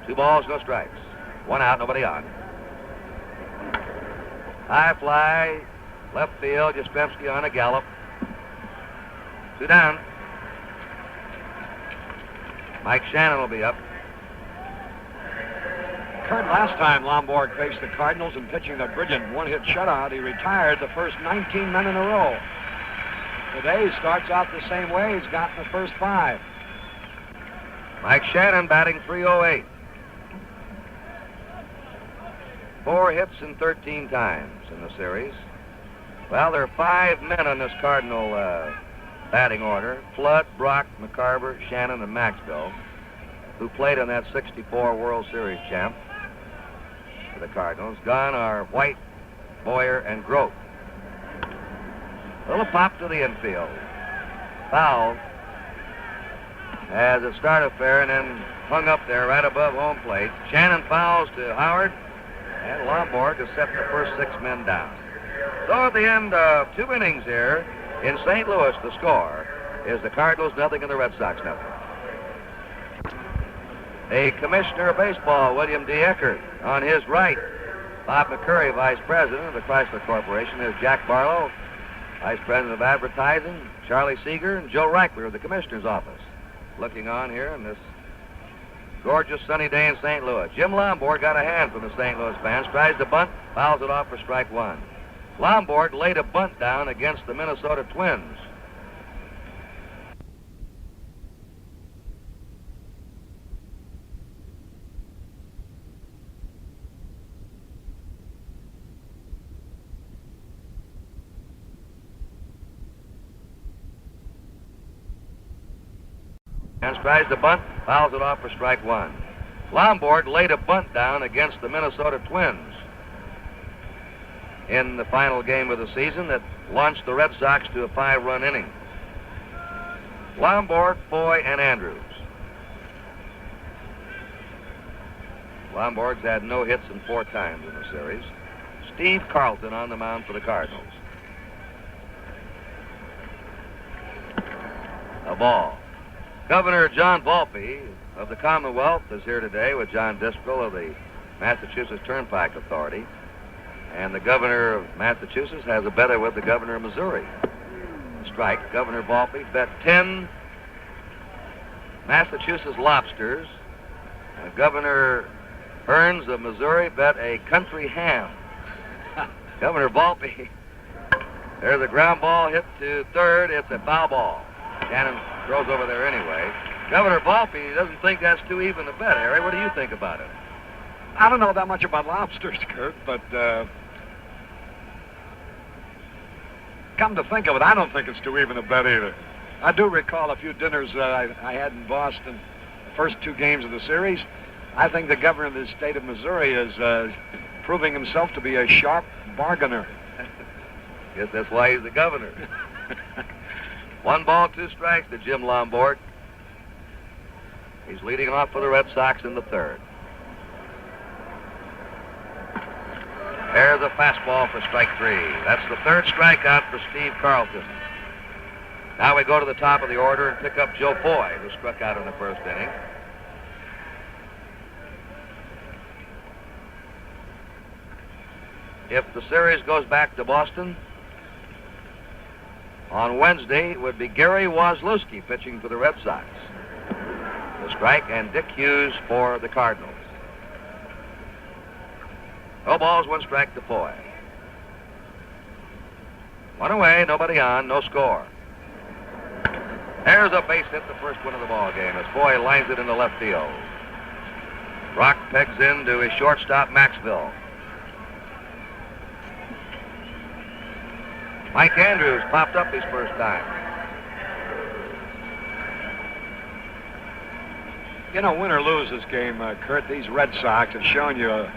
2 balls, no strikes. 1 out, nobody on. High fly, left field, Yastrzemski on a gallop. 2 down. Mike Shannon will be up. Curt, last time Lonborg faced the Cardinals in pitching a brilliant 1-hit shutout, he retired the first 19 men in a row. Today he starts out the same way. He's gotten the first 5. Mike Shannon batting 308. 4 hits and 13 times in the series. Well, there are 5 men on this Cardinal batting order. Flood, Brock, McCarver, Shannon, and Maxville, who played on that 64 World Series champ for the Cardinals. Gone are White, Boyer, and Grote. A little pop to the infield. Foul as it started fair and then hung up there right above home plate. Shannon fouls to Howard, and Lonborg has set the first 6 men down. So at the end of 2 innings here in St. Louis, the score is the Cardinals nothing and the Red Sox nothing. A commissioner of baseball, William D. Eckert, on his right. Bob McCurry, vice president of the Chrysler Corporation. There's Jack Barlow, vice president of advertising, Charlie Seeger, and Joe Reichler of the commissioner's office. Looking on here in this gorgeous sunny day in St. Louis. Jim Lonborg got a hand from the St. Louis fans, tries to bunt, fouls it off for strike 1. Lonborg laid a bunt down against the Minnesota Twins. And tries to bunt, fouls it off for strike 1. Lonborg laid a bunt down against the Minnesota Twins in the final game of the season that launched the Red Sox to a 5-run inning. Lonborg, Foy, and Andrews. Lonborg's had no hits in 4 times in the series. Steve Carlton on the mound for the Cardinals. A ball. Governor John Volpe of the Commonwealth is here today with John Driscoll of the Massachusetts Turnpike Authority. And the governor of Massachusetts has a bet with the governor of Missouri. Strike. Governor Volpe bet 10 Massachusetts lobsters. And Governor Hearns of Missouri bet a country ham. Governor Volpe. There's a ground ball hit to third. It's a foul ball. Shannon throws over there anyway. Governor Volpe doesn't think that's too even a bet, Harry. What do you think about it? I don't know that much about lobsters, Curt, but come to think of it, I don't think it's too even a bet either. I do recall a few dinners I had in Boston, the first 2 games of the series. I think the governor of the state of Missouri is proving himself to be a sharp bargainer. Guess that's why he's the governor. 1 ball, 2 strikes to Jim Lonborg. He's leading off for the Red Sox in the 3rd. There's a fastball for strike 3. That's the 3rd strikeout for Steve Carlton. Now we go to the top of the order and pick up Joe Foy, who struck out in the 1st inning. If the series goes back to Boston, on Wednesday it would be Gary Wozlowski pitching for the Red Sox. The strike, and Dick Hughes for the Cardinals. No balls, 1 strike to Foy. 1 away, nobody on, no score. There's a base hit, the first one of the ball game, as Foy lines it into left field. Rock pegs into his shortstop, Maxville. Mike Andrews popped up his first time. You know, win or lose this game, Curt, these Red Sox have shown you a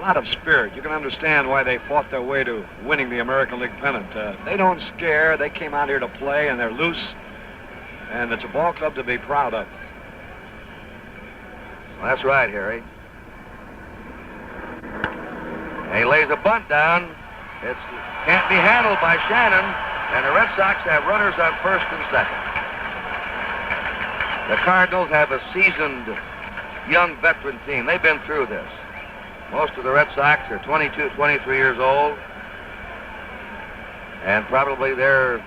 lot of spirit. You can understand why they fought their way to winning the American League pennant. They don't scare. They came out here to play, and they're loose. And it's a ball club to be proud of. Well, that's right, Harry. And he lays a bunt down. It can't be handled by Shannon, and the Red Sox have runners on 1st and 2nd. The Cardinals have a seasoned young veteran team. They've been through this. Most of the Red Sox are 22, 23 years old, and probably their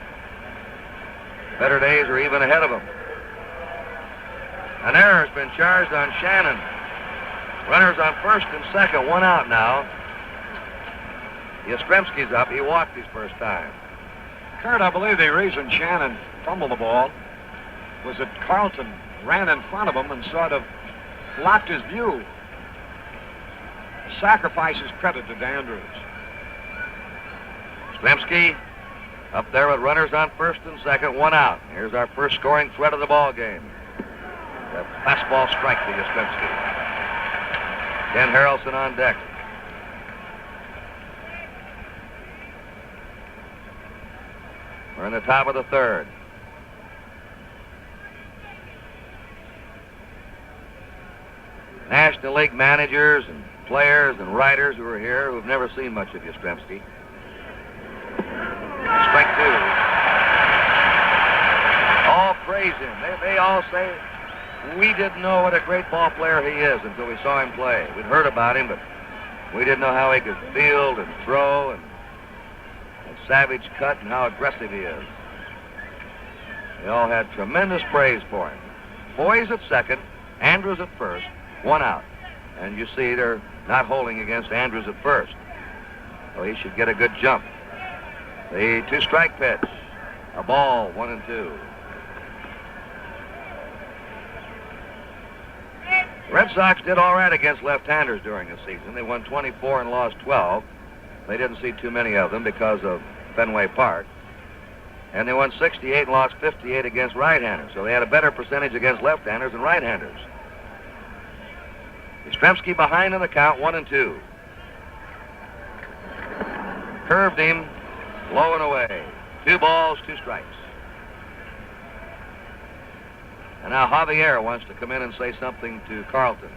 better days are even ahead of them. An error has been charged on Shannon. Runners on 1st and 2nd, 1 out now. Yastrzemski's up. He walked his first time. Curt, I believe the reason Shannon fumbled the ball was that Carlton ran in front of him and sort of blocked his view. Sacrifices credit to Andrews. Yastrzemski up there with runners on 1st and 2nd, 1 out. Here's our first scoring threat of the ball game. The fastball strike to Yastrzemski. Ken Harrelson on deck. We're in the top of the 3rd. National League managers and players and writers who are here who have never seen much of Yastrzemski. Strike 2. All praise him. They all say, we didn't know what a great ball player he is until we saw him play. We'd heard about him, but we didn't know how he could field and throw and savage cut and how aggressive he is. They all had tremendous praise for him. Foy's at 2nd, Andrews at 1st, 1 out. And you see they're not holding against Andrews at 1st. So he should get a good jump. The 2-strike pitch. A ball, 1 and 2. The Red Sox did all right against left-handers during the season. They won 24 and lost 12. They didn't see too many of them because of Fenway Park. And they won 68 and lost 58 against right-handers. So they had a better percentage against left-handers than right-handers. Yastrzemski behind in the count, 1 and 2. Curved him, low and away. 2 balls, 2 strikes. And now Javier wants to come in and say something to Carlton.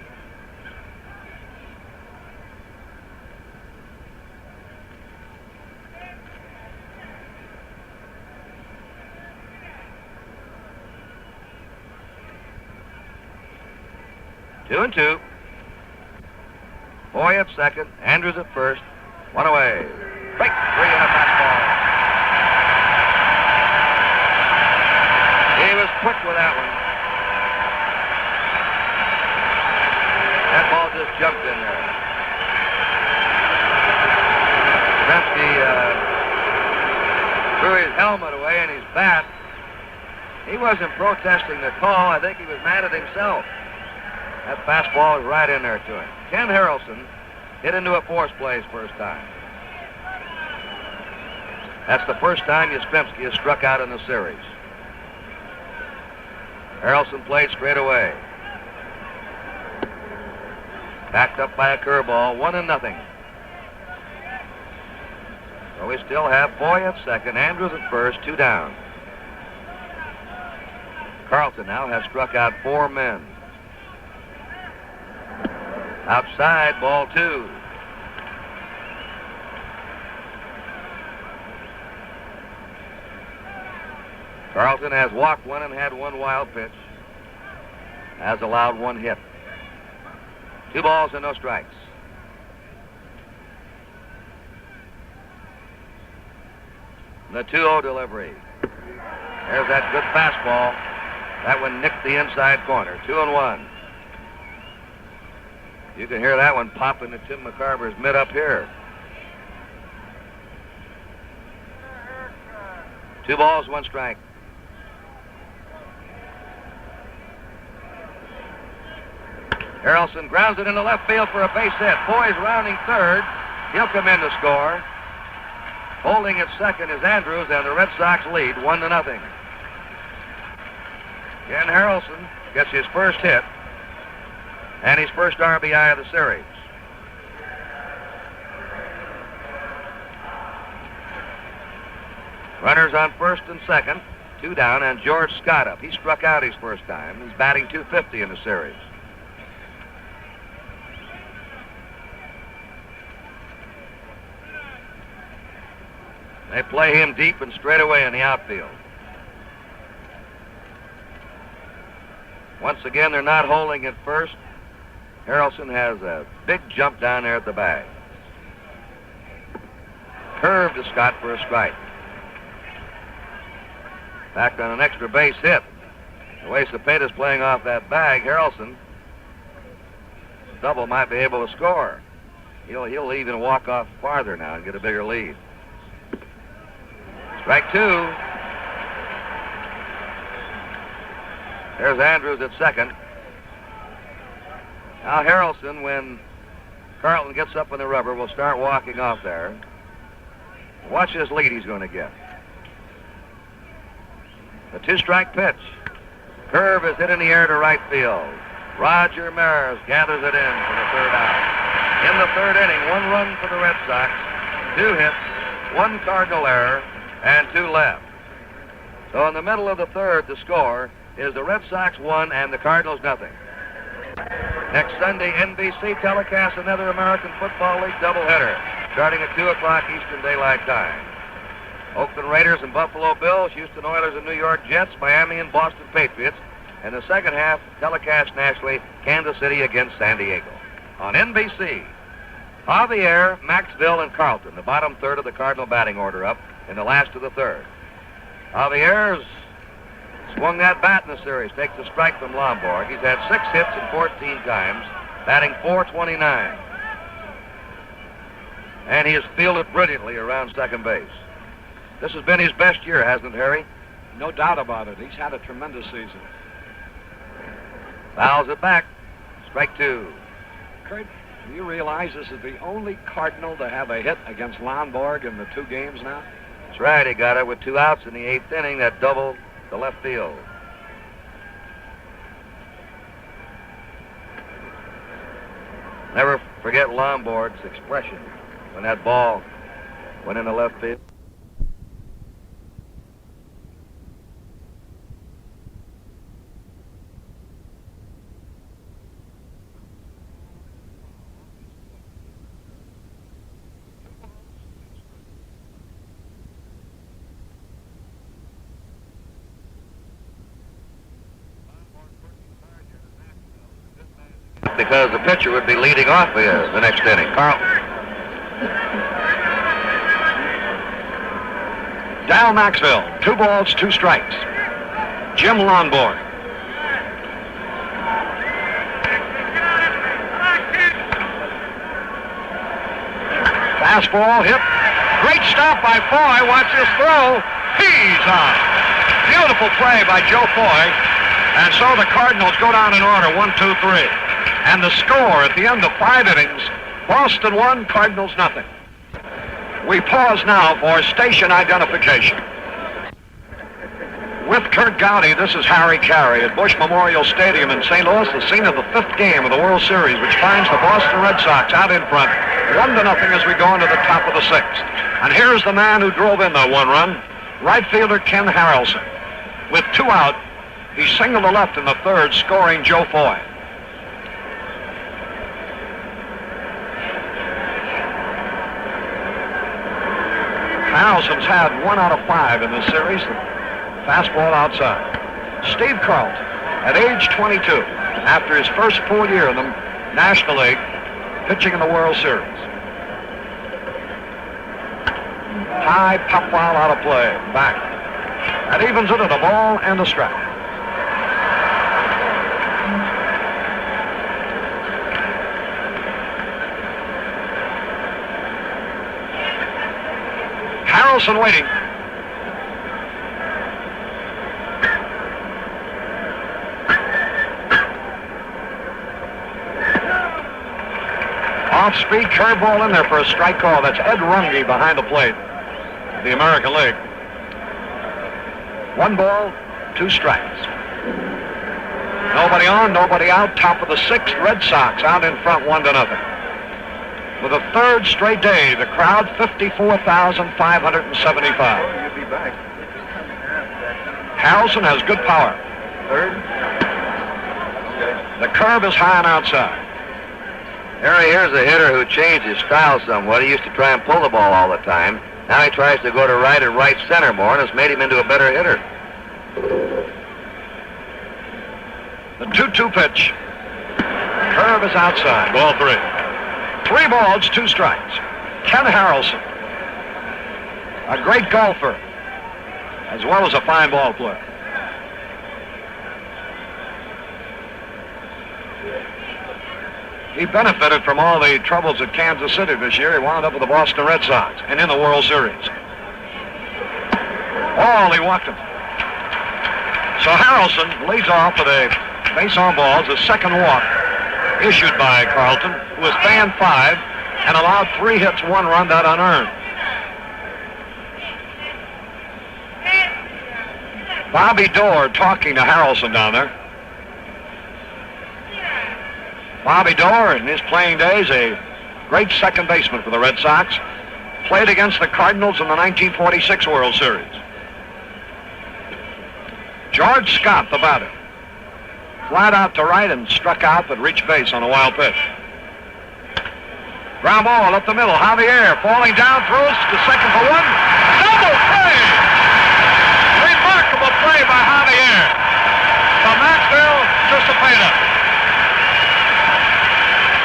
2-2. Boy at second, Andrews at first. One away. Break 3 and a fastball. He was quick with that one. That ball just jumped in there. Gretzky threw his helmet away and his bat. He wasn't protesting the call. I think he was mad at himself. That fastball was right in there to him. Ken Harrelson hit into a force play his first time. That's the first time Yastrzemski has struck out in the series. Harrelson played straight away. Backed up by a curveball, 1-0. So we still have Boy at second, Andrews at first, 2 down. Carlton now has struck out 4 men. Outside, ball 2. Carlton has walked 1 and had 1 wild pitch. Has allowed 1 hit. 2 balls and no strikes. The 2-0 delivery. There's that good fastball. That one nicked the inside corner. 2-1. You can hear that one pop into Tim McCarver's mid up here. 2 balls, 1 strike. Harrelson grounds it into left field for a base hit. Boy's rounding third. He'll come in to score. Holding at second is Andrews, and the Red Sox lead 1-0. Ken Harrelson gets his first hit and his first RBI of the series. Runners on first and second, 2 down, and George Scott up. He struck out his first time. He's batting .250 in the series. They play him deep and straight away in the outfield. Once again, they're not holding at first. Harrelson has a big jump down there at the bag. Curve to Scott for a strike. Back on an extra base hit. The way Cepeda's playing off that bag, Harrelson, double might be able to score. He'll even walk off farther now and get a bigger lead. Strike 2. There's Andrews at second. Now Harrelson, when Carlton gets up in the rubber, will start walking off there. Watch this lead he's going to get. The 2-strike pitch. Curve is hit in the air to right field. Roger Maris gathers it in for the 3rd out. In the 3rd inning, 1 run for the Red Sox, 2 hits, 1 Cardinal error, and 2 left. So in the middle of the 3rd, the score is the Red Sox 1 and the Cardinals 0. Next Sunday, NBC telecasts another American Football League doubleheader, starting at 2 o'clock Eastern Daylight Time. Oakland Raiders and Buffalo Bills, Houston Oilers and New York Jets, Miami and Boston Patriots, and the second half telecast nationally, Kansas City against San Diego. On NBC, Javier, Maxville, and Carlton, the bottom 3rd of the Cardinal batting order up in the last of the 3rd. Javier's swung that bat in the series, takes a strike from Lonborg. He's had 6 hits and 14 times, batting .429. And he has fielded brilliantly around second base. This has been his best year, hasn't it, Harry? No doubt about it. He's had a tremendous season. Fouls it back. Strike 2. Curt, do you realize this is the only Cardinal to have a hit against Lonborg in the 2 games now? That's right. He got it with 2 outs in the 8th inning, that double to left field. Never forget Lonborg's expression when that ball went into left field. because the pitcher would be leading off the next inning. Carl. Dal Maxville, 2 balls, 2 strikes. Jim Lonborg. Fastball hit. Great stop by Foy. Watch this throw. He's on. Beautiful play by Joe Foy. And so the Cardinals go down in order, 1-2-3. And the score at the end of 5 innings, Boston 1, Cardinals nothing. We pause now for station identification. With Curt Gowdy, this is Harry Caray at Busch Memorial Stadium in St. Louis, the scene of the 5th game of the World Series, which finds the Boston Red Sox out in front, 1-0 as we go into the top of the 6th. And here's the man who drove in that 1 run, right fielder Ken Harrelson. With 2 out, he singled to left in the 3rd, scoring Joe Foy. Harrelson's had 1 out of 5 in this series. Fastball outside. Steve Carlton, at age 22, after his first full year in the National League, pitching in the World Series. High pop foul out of play. Back. That evens it at a ball and a strike. Harrelson waiting. Off-speed curveball in there for a strike call. That's Ed Runge behind the plate, the American League. 1 ball, 2 strikes. Nobody on, nobody out. Top of the 6th, Red Sox out in front, 1-0. For the 3rd straight day, the crowd 54,575. You'll be back. Harrelson has good power. 3rd. The curve is high and outside. Harry, here's a hitter who changed his style somewhat. He used to try and pull the ball all the time. Now he tries to go to right and right center more, and it's made him into a better hitter. The 2-2 pitch. Curve is outside. Ball 3. 3 balls, 2 strikes. Ken Harrelson, a great golfer, as well as a fine ball player. He benefited from all the troubles at Kansas City this year. He wound up with the Boston Red Sox and in the World Series. Oh, he walked him. So Harrelson leads off with a base on balls, a second walk issued by Carlton, who was fanned 5 and allowed 3 hits, 1 run, that unearned. Bobby Doerr talking to Harrelson down there. Bobby Doerr, in his playing days, a great second baseman for the Red Sox, played against the Cardinals in the 1946 World Series. George Scott, the batter, flat out to right and struck out but reached base on a wild pitch. Ground ball up the middle. Javier falling down, throws to second for 1. Double play! Remarkable play by Javier. From Maxville to Cepeda.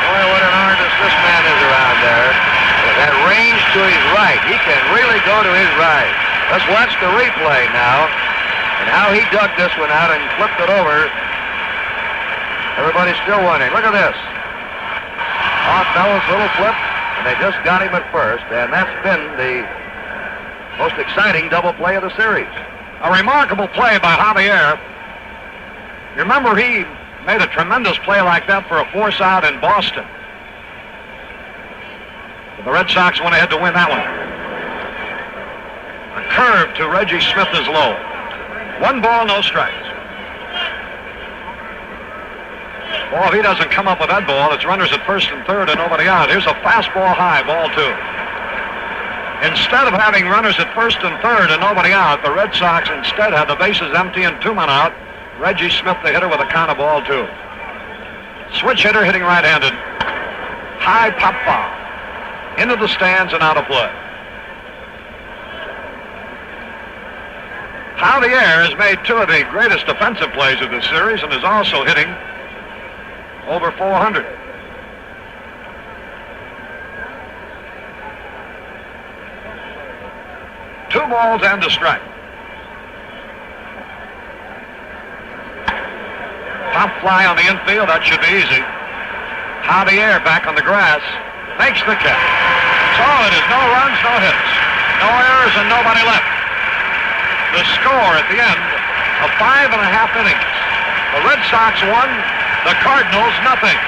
Boy, what an artist this man is around there. With that range to his right. He can really go to his right. Let's watch the replay now. And how he dug this one out and flipped it over. Everybody's still wondering. Look at this. Off-nose little flip, and they just got him at first, and that's been the most exciting double play of the series. A remarkable play by Javier. You remember he made a tremendous play like that for a force out in Boston. But the Red Sox went ahead to win that one. A curve to Reggie Smith is low. 1 ball, no strikes. Well, if he doesn't come up with that ball, it's runners at first and third and nobody out. Here's a fastball high, ball 2. Instead of having runners at first and third and nobody out, the Red Sox instead had the bases empty and 2 men out. Reggie Smith, the hitter, with a count of ball 2. Switch hitter hitting right-handed. High pop foul. Into the stands and out of play. Javier has made 2 of the greatest defensive plays of this series and is also hitting over 400. Two balls and a strike. Pop fly on the infield. That should be easy. Javier back on the grass. Makes the catch. So it is no runs, no hits. No errors and nobody left. The score at the end of 5.5 innings. The Red Sox won, the Cardinals nothing.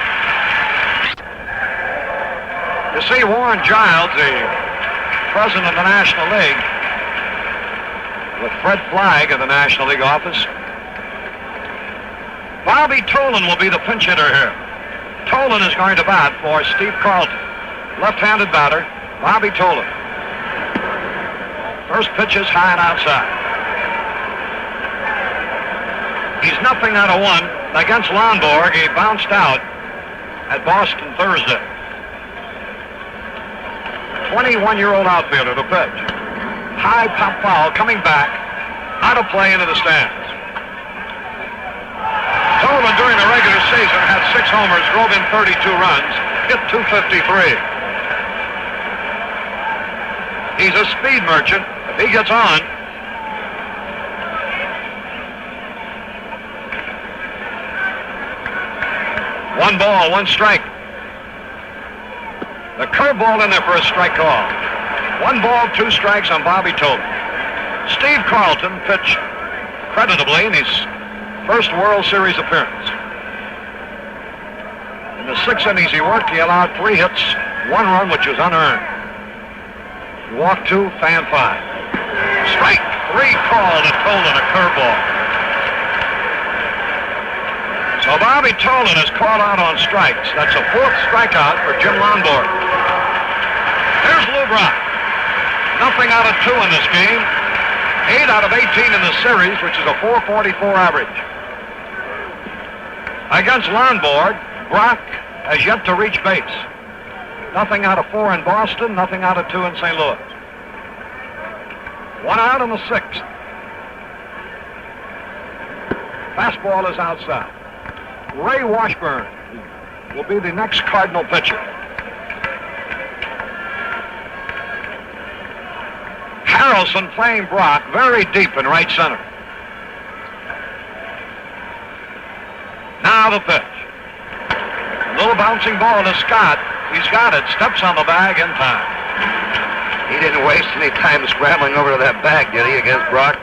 You see Warren Giles, the president of the National League, with Fred Flagg of the National League office. Bobby Tolan will be the pinch hitter here. Tolan is going to bat for Steve Carlton. Left-handed batter, Bobby Tolan. First pitch is high and outside. He's nothing out of one. Against Lonborg, he bounced out at Boston Thursday. 21-year-old outfielder, the pitch. High pop foul coming back, out of play into the stands. Tolan during the regular season had 6 homers, drove in 32 runs, hit .253. He's a speed merchant. If he gets on, one ball, one strike. The curveball in there for a strike call. 1 ball, 2 strikes on Bobby Tolan. Steve Carlton pitched creditably in his first World Series appearance. In the 6 innings he worked, he allowed 3 hits, 1 run, which was unearned. He walked 2, fan 5. Strike 3 called at Tolan, a curveball. So Bobby Tolan is called out on strikes. That's a 4th strikeout for Jim Lonborg. Here's Lou Brock. Nothing out of 2 in this game. 8 out of 18 in the series, which is a .444 average. Against Lonborg, Brock has yet to reach base. Nothing out of 4 in Boston, nothing out of 2 in St. Louis. 1 out in the 6th. Fastball is outside. Ray Washburn will be the next Cardinal pitcher. Harrelson playing Brock very deep in right center. Now the pitch. A little bouncing ball to Scott. He's got it. Steps on the bag in time. He didn't waste any time scrambling over to that bag, did he, against Brock?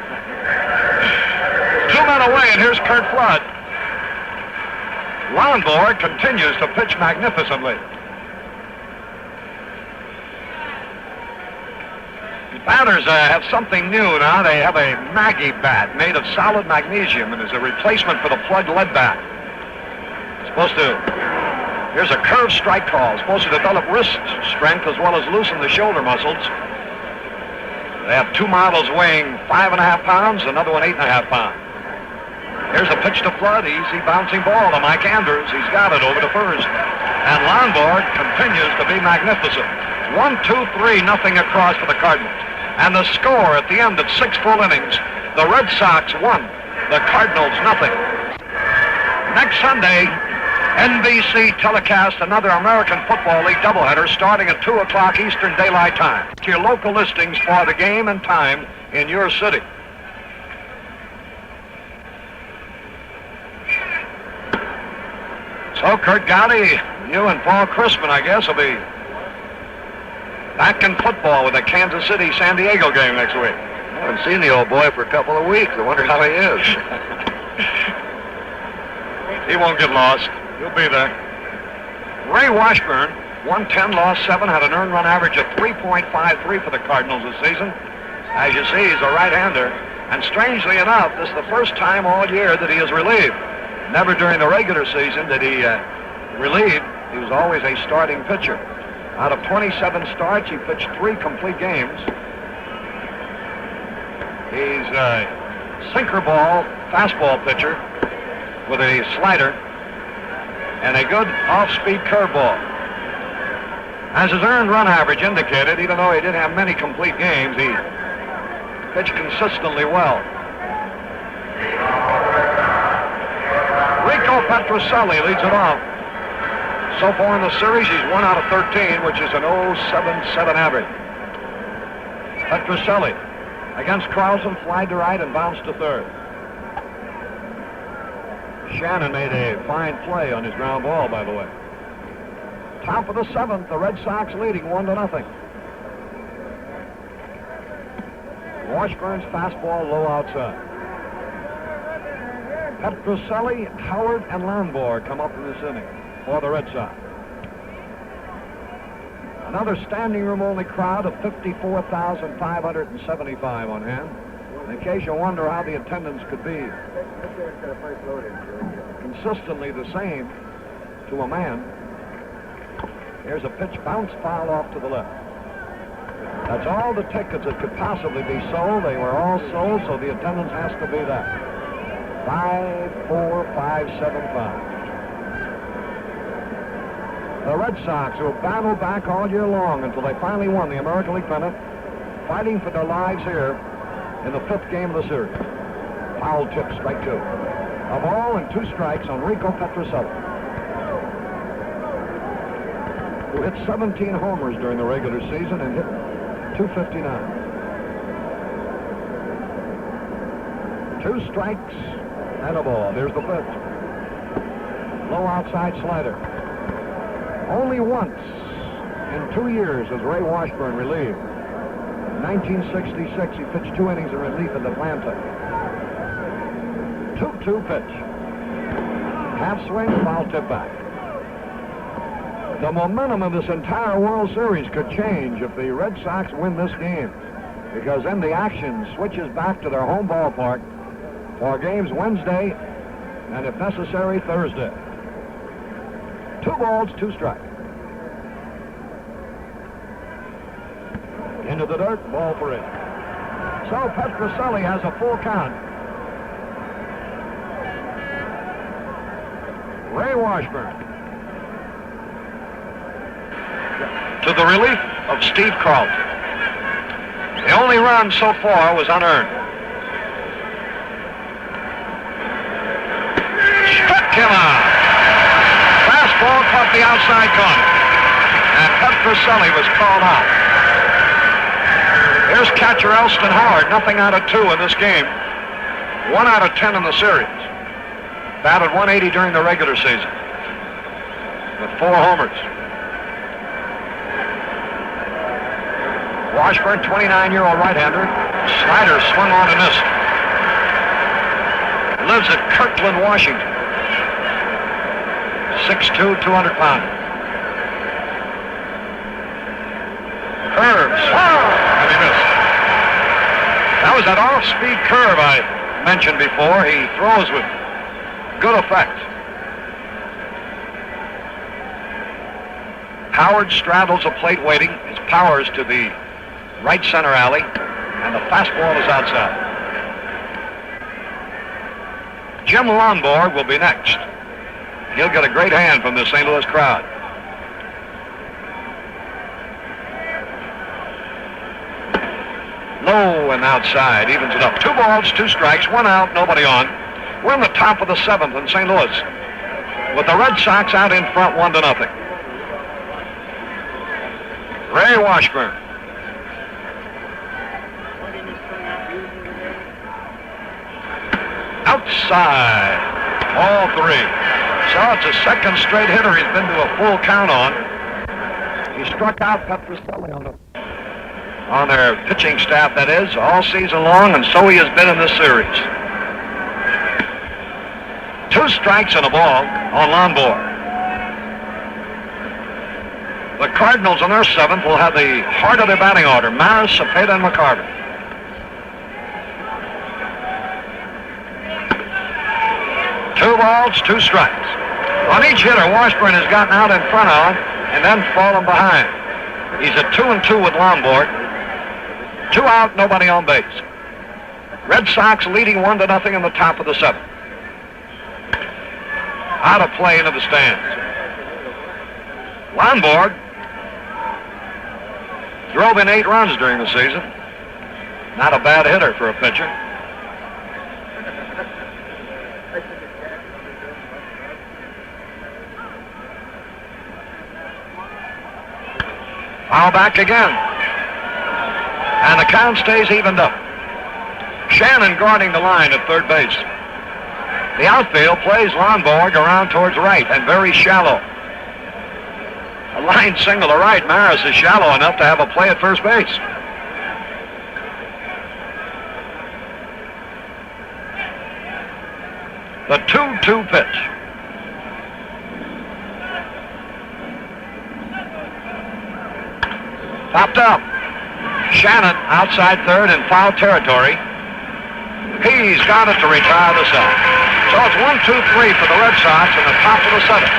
2 men away, and here's Curt Flood. Lonborg continues to pitch magnificently. Batters have something new now. They have a Maggie bat made of solid magnesium and is a replacement for the plug lead bat. Here's a curved strike call. Supposed to develop wrist strength as well as loosen the shoulder muscles. They have 2 models weighing 5.5 pounds, another one 8.5 pounds. Here's a pitch to Flood. Easy bouncing ball to Mike Anders. He's got it over to first. And Lonborg continues to be magnificent. 1, 2, 3, nothing across for the Cardinals. And the score at the end of 6 full innings, the Red Sox won, the Cardinals nothing. Next Sunday, NBC telecast another American Football League doubleheader starting at 2 o'clock Eastern Daylight Time. To your local listings for the game and time in your city. So Curt Gowdy, you and Paul Crispin, I guess, will be back in football with the Kansas City-San Diego game next week. I haven't seen the old boy for a couple of weeks. I wonder how he is. He won't get lost. He'll be there. Ray Washburn, 110, lost 7, had an earned run average of 3.53 for the Cardinals this season. As you see, he's a right-hander. And strangely enough, this is the first time all year that he is relieved. Never during the regular season did he relieve. He was always a starting pitcher. Out of 27 starts, he pitched 3 complete games. He's a sinker ball, fastball pitcher with a slider and a good off-speed curveball. As his earned run average indicated, even though he didn't have many complete games, he pitched consistently well. Rico Petrocelli leads it off. So far in the series, he's 1 out of 13, which is an 0.77 average. Petrocelli against Carlson, flied to right and bounced to third. Shannon made a fine play on his ground ball, by the way. Top of the 7th, the Red Sox leading 1-0. Washburn's fastball low outside. Petrocelli, Howard, and Lonborg come up in this inning for the Red Sox. Another standing room only crowd of 54,575 on hand. In case you wonder how the attendance could be consistently the same to a man, here's a pitch, bounce foul off to the left. That's all the tickets that could possibly be sold. They were all sold, so the attendance has to be that. 5-4-5-7-5. The Red Sox, who have battled back all year long until they finally won the American League pennant, fighting for their lives here in the 5th game of the series. Foul tip, strike 2. A ball and 2 strikes on Rico Petrocelli, who hit 17 homers during the regular season and hit .259. 2 strikes and a ball. There's the pitch. Low outside slider. Only once in 2 years was Ray Washburn relieved. In 1966, he pitched 2 innings in relief at Atlanta. 2-2 pitch. Half swing, foul tip back. The momentum of this entire World Series could change if the Red Sox win this game, because then the action switches back to their home ballpark for games Wednesday and, if necessary, Thursday. 2 balls, 2 strikes. Into the dirt, ball for it. So Petrocelli has a full count. Ray Washburn, to the relief of Steve Carlton. The only run so far was unearned. Struck him out. Fastball caught the outside corner, and Petrocelli was called out. Here's catcher Elston Howard, nothing out of 2 in this game. 1 out of 10 in the series. Batted 180 during the regular season with 4 homers. Washburn, 29-year-old right-hander. Slider swung on and missed. Lives at Kirkland, Washington. 6'2", 200 pounds. Curves. And he missed. That was that off-speed curve I mentioned before. He throws with good effect. Howard straddles a plate waiting. His power's to the right center alley, and the fastball is outside. Jim Lonborg will be next. He'll get a great hand from the St. Louis crowd. Low and outside, evens it up. 2 balls, 2 strikes, 1 out, nobody on. We're in the top of the 7th in St. Louis, with the Red Sox out in front 1-0. Ray Washburn. Outside, all 3. So it's a second straight hitter he's been to a full count on. He struck out Petrocelli on their pitching staff, that is, all season long, and so he has been in this series. 2 strikes and a ball on Lonborg. The Cardinals on their 7th will have the heart of their batting order: Maris, Cepeda, and McCarver. Two balls, 2 strikes. On each hitter, Washburn has gotten out in front of and then fallen behind. He's at 2-2 with Lonborg. 2 out, nobody on base. Red Sox leading 1-0 in the top of the 7th. Out of play into the stands. Lonborg drove in 8 runs during the season. Not a bad hitter for a pitcher. Foul back again. And the count stays evened up. Shannon guarding the line at third base. The outfield plays Lonborg around towards right and very shallow. A line single to right. Maris is shallow enough to have a play at first base. The 2-2 pitch. Popped up. Shannon outside third in foul territory. He's got it to retire the side. So it's 1-2-3 for the Red Sox in the top of the seventh.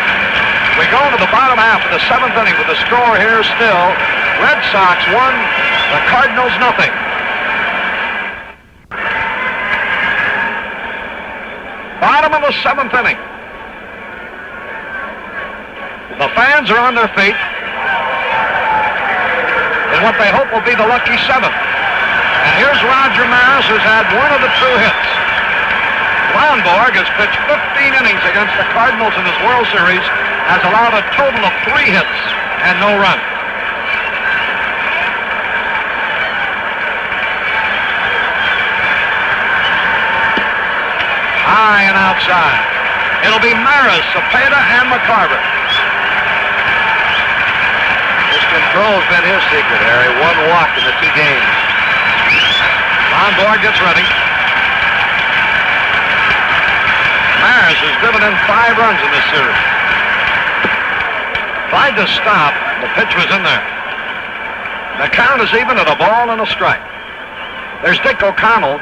We go to the bottom half of the seventh inning with the score here still. Red Sox 1, the Cardinals nothing. Bottom of the seventh inning. The fans are on their feet in what they hope will be the lucky seventh. And here's Roger Maris, who's had one of the two hits. Lonborg has pitched 15 innings against the Cardinals in this World Series, has allowed a total of 3 hits and no run. High and outside. It'll be Maris, Cepeda, and McCarver. His control's been his secret, Harry. 1 walk in the 2 games. Lonborg gets ready. Maris has driven in 5 runs in this series. Tried to stop. The pitch was in there. The count is even at a ball and a strike. There's Dick O'Connell,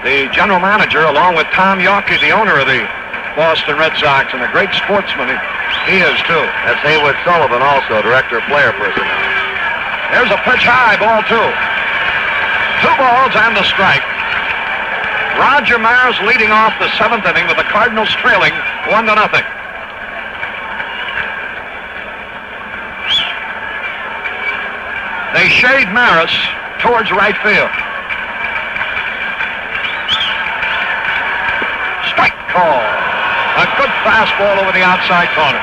the general manager, along with Tom Yawkey, the owner of the Boston Red Sox, and a great sportsman. He is, too. That's Haywood Sullivan, also director of player personnel. There's a pitch high, ball 2. 2 balls and the strike. Roger Maris leading off the 7th inning with the Cardinals trailing 1-0. They shade Maris towards right field. Strike call. A good fastball over the outside corner.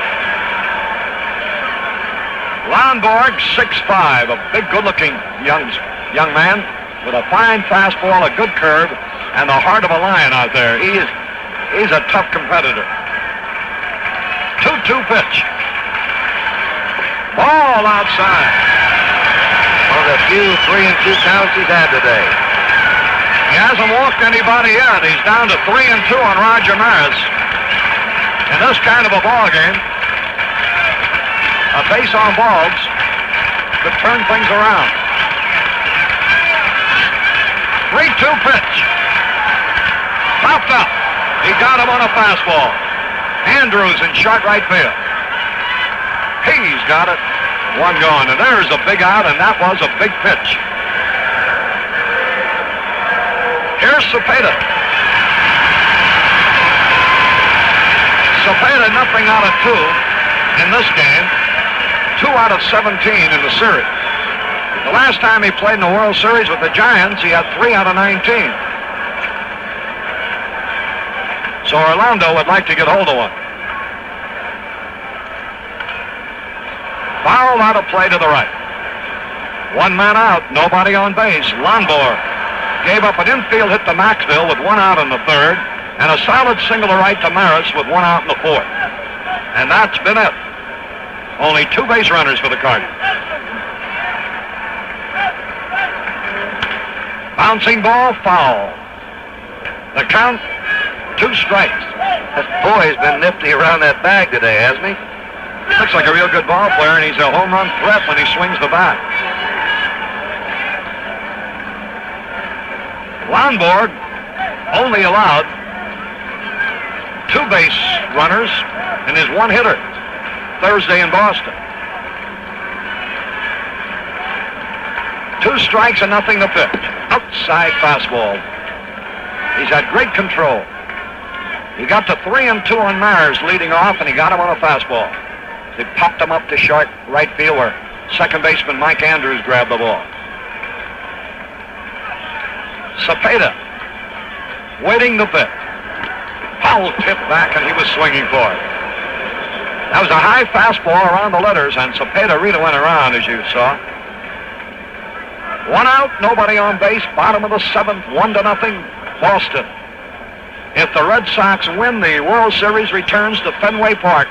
Lonborg, 6'5", a big, good-looking young man with a fine fastball, a good curve, and the heart of a lion out there. He's a tough competitor. 2-2 pitch. Ball outside. One of the few 3-2 counts he's had today. He hasn't walked anybody yet. He's down to 3-2 on Roger Maris. In this kind of a ball game, a base on balls could turn things around. 3-2 pitch. Popped up. He got him on a fastball. Andrews in short right field. He's got it. 1 gone. And there's a big out, and that was a big pitch. Here's Cepeda. Cepeda nothing out of 2 in this game. 2 out of 17 in the series. The last time he played in the World Series with the Giants, he had 3 out of 19. So Orlando would like to get hold of one. Foul out of play to the right. 1 man out, nobody on base. Lonborg gave up an infield hit to Maxville with 1 out in the 3rd, and a solid single to right to Maris with 1 out in the 4th. And that's been it. Only 2 base runners for the Cardinals. Bouncing ball, foul. The count, 2 strikes. This boy's been nifty around that bag today, hasn't he? Looks like a real good ball player, and he's a home run threat when he swings the bat. Lonborg only allowed 2 base runners in his 1 hitter Thursday in Boston. 2 strikes and nothing to pitch. Outside fastball. He's had great control. He got to 3-2 on Maris leading off, and he got him on a fastball. He popped him up to short right field where second baseman Mike Andrews grabbed the ball. Cepeda waiting to pitch. Foul tip back, and he was swinging for it. That was a high fastball around the letters, and Cepeda really went around, as you saw. 1 out, nobody on base, bottom of the 7th, 1-0, Boston. If the Red Sox win, the World Series returns to Fenway Park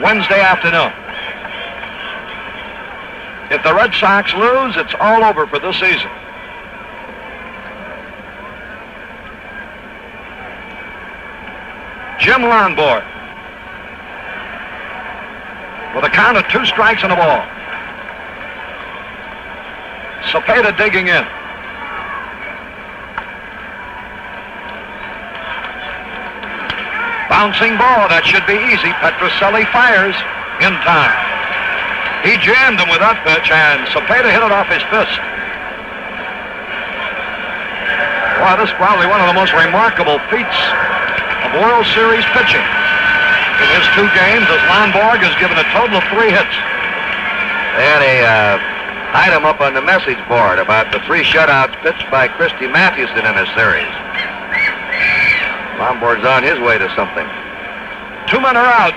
Wednesday afternoon. If the Red Sox lose, it's all over for this season. Jim Lonborg with a count of 2 strikes and a ball. Cepeda digging in. Bouncing ball, that should be easy. Petrocelli fires in time. He jammed him with that pitch, and Cepeda hit it off his fist. Wow, this is probably one of the most remarkable feats of World Series pitching. In his 2 games, as Lonborg has given a total of 3 hits. They had a item up on the message board about the 3 shutouts pitched by Christy Mathewson in this series. Lonborg's on his way to something. 2 men are out.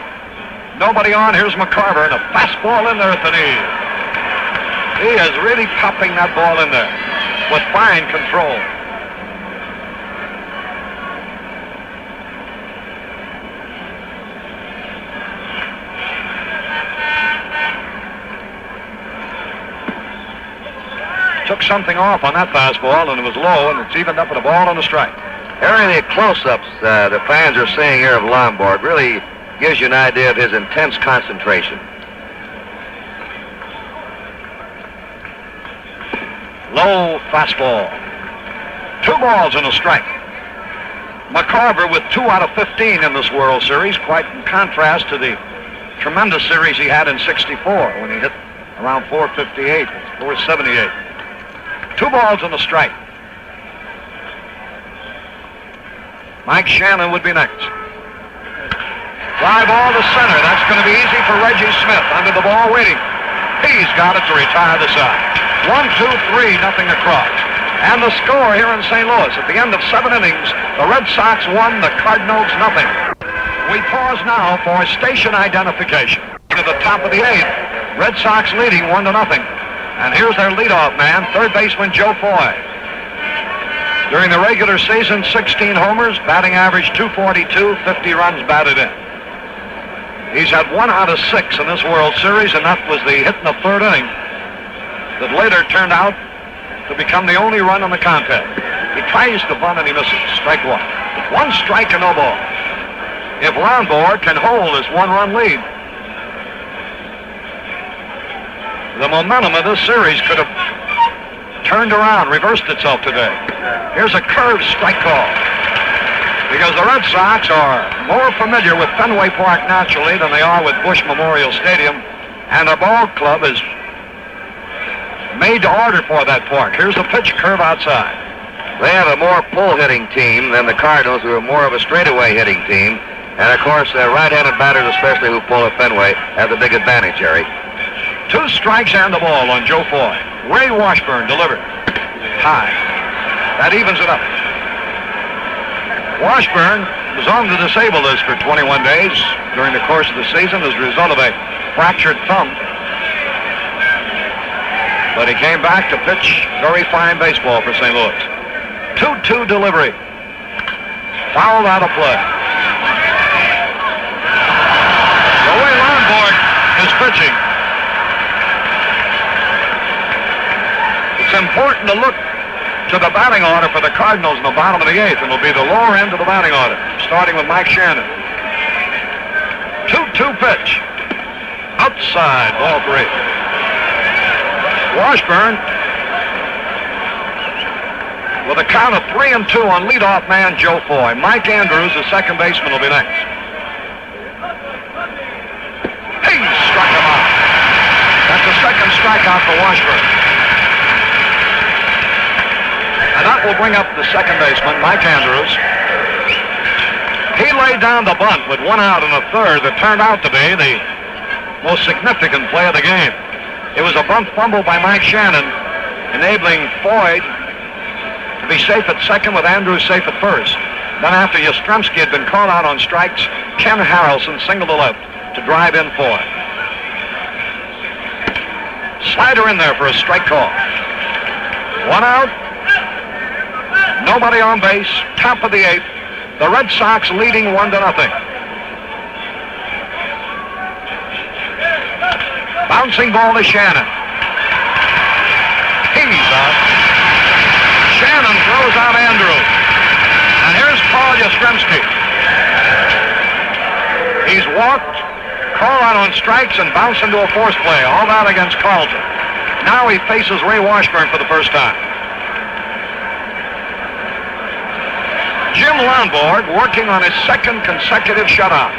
Nobody on. Here's McCarver, and a fastball in there at the knee. He is really popping that ball in there with fine control. Took something off on that fastball, and it was low, and it's evened up with a ball and a strike. Harry, the close-ups the fans are seeing here of Lonborg really gives you an idea of his intense concentration. Low fastball. 2 balls and a strike. McCarver with 2 out of 15 in this World Series, quite in contrast to the tremendous series he had in '64 when he hit around 458, 478. 2 balls and a strike. Mike Shannon would be next. Fly ball to center. That's going to be easy for Reggie Smith. Under the ball, waiting. He's got it to retire the side. 1-2-3, nothing across. And the score here in St. Louis at the end of 7 innings, the Red Sox 1, the Cardinals nothing. We pause now for station identification. To the top of the 8th, Red Sox leading 1-0. And here's their leadoff man, third baseman Joe Foy. During the regular season, 16 homers, batting average .242, 50 runs batted in. He's had 1 out of 6 in this World Series, and that was the hit in the 3rd inning that later turned out to become the only run in the contest. He tries to bunt and he misses. Strike 1. 1 strike and no ball. If Lonborg can hold his 1-run lead, the momentum of this series could have turned around, reversed itself today. Here's a curved strike call. Because the Red Sox are more familiar with Fenway Park naturally than they are with Busch Memorial Stadium, and their ball club is made to order for that park. Here's the pitch, curve outside. They have a more pull-hitting team than the Cardinals, who are more of a straightaway hitting team. And, of course, right-handed batters, especially who pull at Fenway, have the big advantage, Harry. 2 strikes and a ball on Joe Foy. Ray Washburn delivered. High. That evens it up. Washburn was on the disabled list for 21 days during the course of the season as a result of a fractured thumb. But he came back to pitch very fine baseball for St. Louis. 2-2 delivery. Fouled out of play. The way Lonborg is pitching, it's important to look to the batting order for the Cardinals in the bottom of the 8th, and it'll be the lower end of the batting order, starting with Mike Shannon. 2-2 pitch. Outside, ball 3. Washburn with a count of 3-2 on leadoff man Joe Foy. Mike Andrews, the second baseman, will be next. He struck him out. That's the second strikeout for Washburn. And that will bring up the second baseman, Mike Andrews. He laid down the bunt with 1 out and a 3rd that turned out to be the most significant play of the game. It was a bunt fumble by Mike Shannon, enabling Foy to be safe at second with Andrews safe at first. Then after Yastrzemski had been called out on strikes, Ken Harrelson singled to left to drive in 4. Slider in there for a strike call. 1 out. Nobody on base. Top of the 8th. The Red Sox leading 1-0. Bouncing ball to Shannon. He's out. Shannon throws out Andrews. And here's Paul Yastrzemski. He's walked, called out on strikes, and bounced into a force play. All that against Carlton. Now he faces Ray Washburn for the first time. Jim Lonborg working on his second consecutive shutout.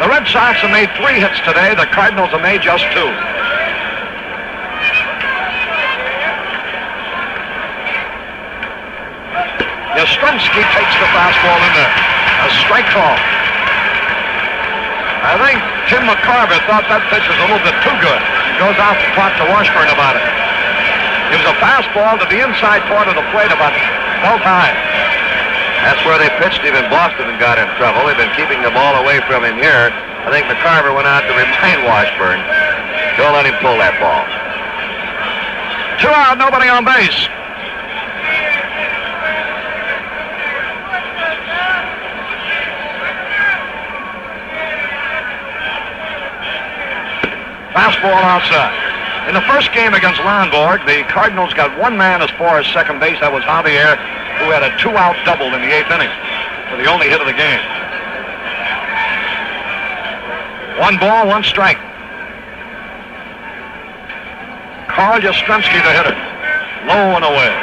The Red Sox have made 3 hits today. The Cardinals have made just 2. Yastrzemski takes the fastball in there. A strike call. I think Tim McCarver thought that pitch was a little bit too good. He goes out to talk to Washburn about it. It was a fastball to the inside part of the plate about belt high. That's where they pitched him in Boston and got in trouble. They've been keeping the ball away from him here. I think McCarver went out to remind Washburn, don't let him pull that ball. 2 out, nobody on base. Fastball outside. In the first game against Lonborg, the Cardinals got 1 man as far as second base. That was Javier, who had a 2-out double in the 8th inning for the only hit of the game. 1 ball, 1 strike. Carl Yastrzemski, the hitter. Low and away.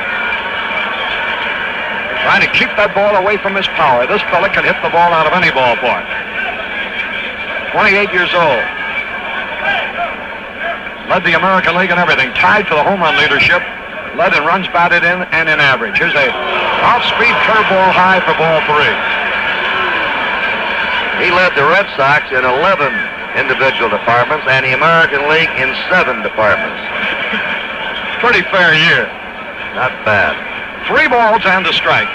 Trying to keep that ball away from his power. This fella can hit the ball out of any ballpark. 28 years old. Led the American League in everything. Tied for the home run leadership. Led in runs batted in and in average. Here's a off-speed curveball high for ball 3. He led the Red Sox in 11 individual departments and the American League in 7 departments. Pretty fair year. Not bad. 3 balls and a strike.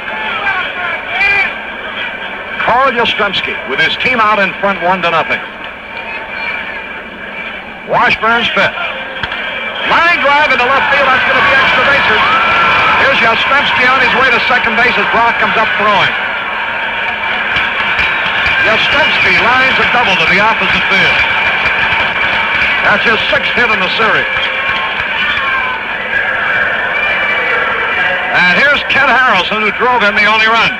Carl Yastrzemski with his team out in front 1-0. Washburn's pitch. Line drive into left field. That's going to be extra bases. Here's Yastrzemski on his way to second base as Brock comes up throwing. Yastrzemski lines a double to the opposite field. That's his 6th hit in the series. And here's Ken Harrelson, who drove in the only run.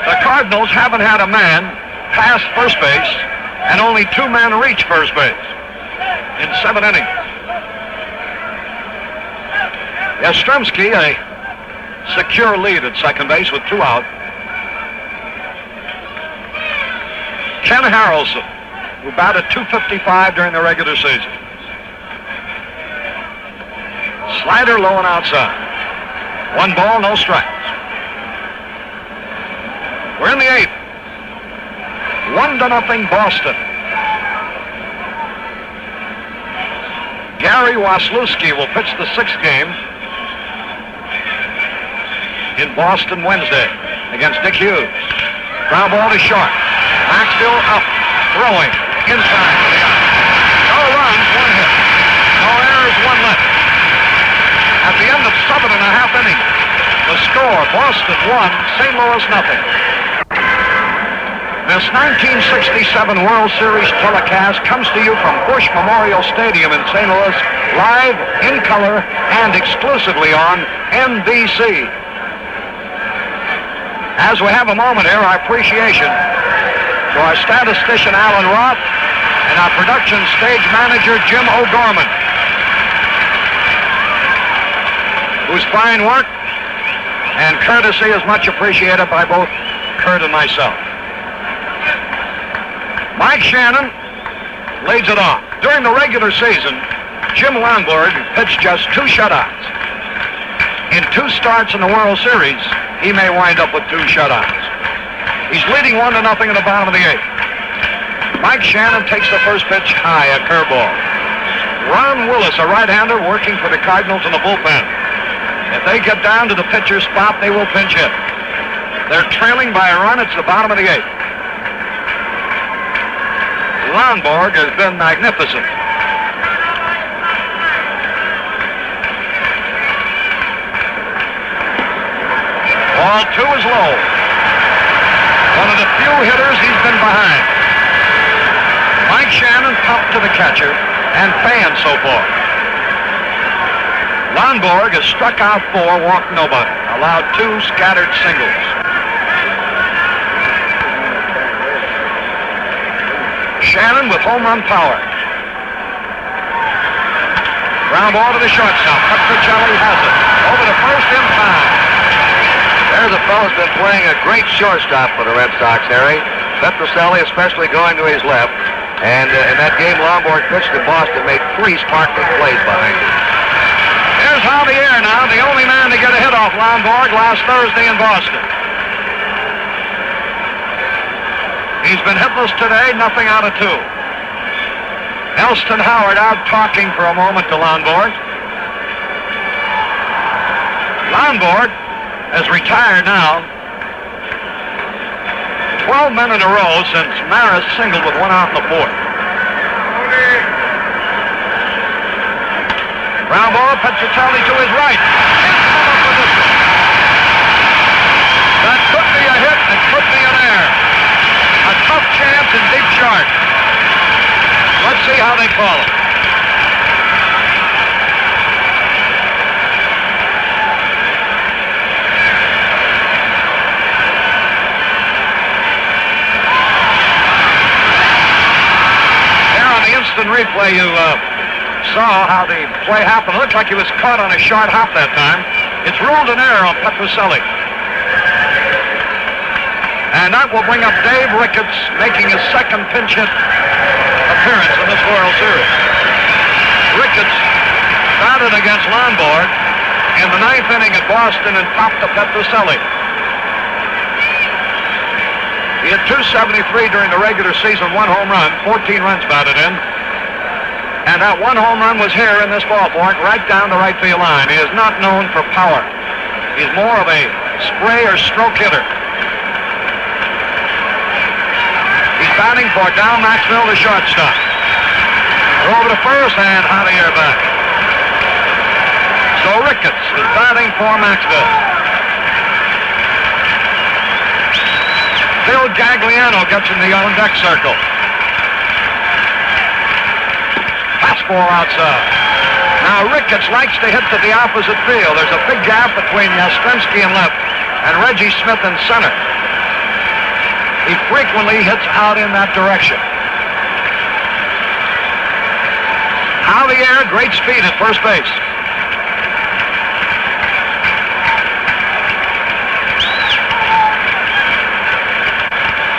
The Cardinals haven't had a man pass first base and only 2 men reach first base in 7 innings. Yastrzemski, a secure lead at second base with 2 out. Ken Harrelson, who batted .255 during the regular season. Slider low and outside. 1 ball, no strikes. We're in the 8th. 1-0 Boston. Gary Waslewski will pitch the 6th game in Boston Wednesday against Dick Hughes. Ground ball is short. Maxfield up, throwing, inside. No runs, 1 hit. No errors, 1 left. At the end of 7.5 innings, the score, Boston 1, St. Louis nothing. This 1967 World Series telecast comes to you from Busch Memorial Stadium in St. Louis, live, in color, and exclusively on NBC. As we have a moment here, our appreciation to our statistician Alan Roth and our production stage manager Jim O'Gorman, whose fine work and courtesy is much appreciated by both Curt and myself. Mike Shannon leads it off. During the regular season, Jim Lonborg pitched just 2 shutouts. In 2 starts in the World Series, he may wind up with 2 shutouts. He's leading 1-0 in the bottom of the 8th. Mike Shannon takes the first pitch high, a curveball. Ron Willis, a right-hander, working for the Cardinals in the bullpen. If they get down to the pitcher's spot, they will pinch hit. They're trailing by a run. It's the bottom of the 8th. Lonborg has been magnificent. Ball 2 is low. One of the few hitters he's been behind. Mike Shannon popped to the catcher and fanned so far. Lonborg has struck out 4, walked nobody. Allowed 2 scattered singles. Shannon with home run power. Ground ball to the shortstop. Petrocelli has it. Over to first in time. There's a fellow's been playing a great shortstop for the Red Sox, Harry. Petrocelli especially going to his left. And in that game, Lonborg pitched to Boston, made 3 sparkling plays behind him. Here's Javier now, the only man to get a hit off Lonborg last Thursday in Boston. He's been hitless today, nothing out of 2. Elston Howard out talking for a moment to Lonborg. Lonborg has retired now. 12 men in a row since Maris singled with 1 out in the 4th. Ground ball, Petrocelli to his right. That could be a hit and could be an error. A tough chance in deep short. Let's see how they call it. Instant replay, you saw how the play happened. It looked like he was caught on a short hop that time. It's ruled an error on Petrocelli. And that will bring up Dave Ricketts, making his second pinch hit appearance in this World Series. Ricketts batted against Lonborg in the 9th inning at Boston and popped to Petrocelli. He had 273 during the regular season, 1 home run, 14 runs batted in. And that 1 home run was here in this ballpark, right down the right field line. He is not known for power. He's more of a spray or stroke hitter. He's batting for Dow Maxwell, the shortstop. They're over to first, and Javier back. So Ricketts is batting for Maxwell. Bill Gagliano gets in the on-deck circle. Fastball outside. Now Ricketts likes to hit to the opposite field. There's a big gap between Yastrzemski in left and Reggie Smith in center. He frequently hits out in that direction. Javier, great speed at first base.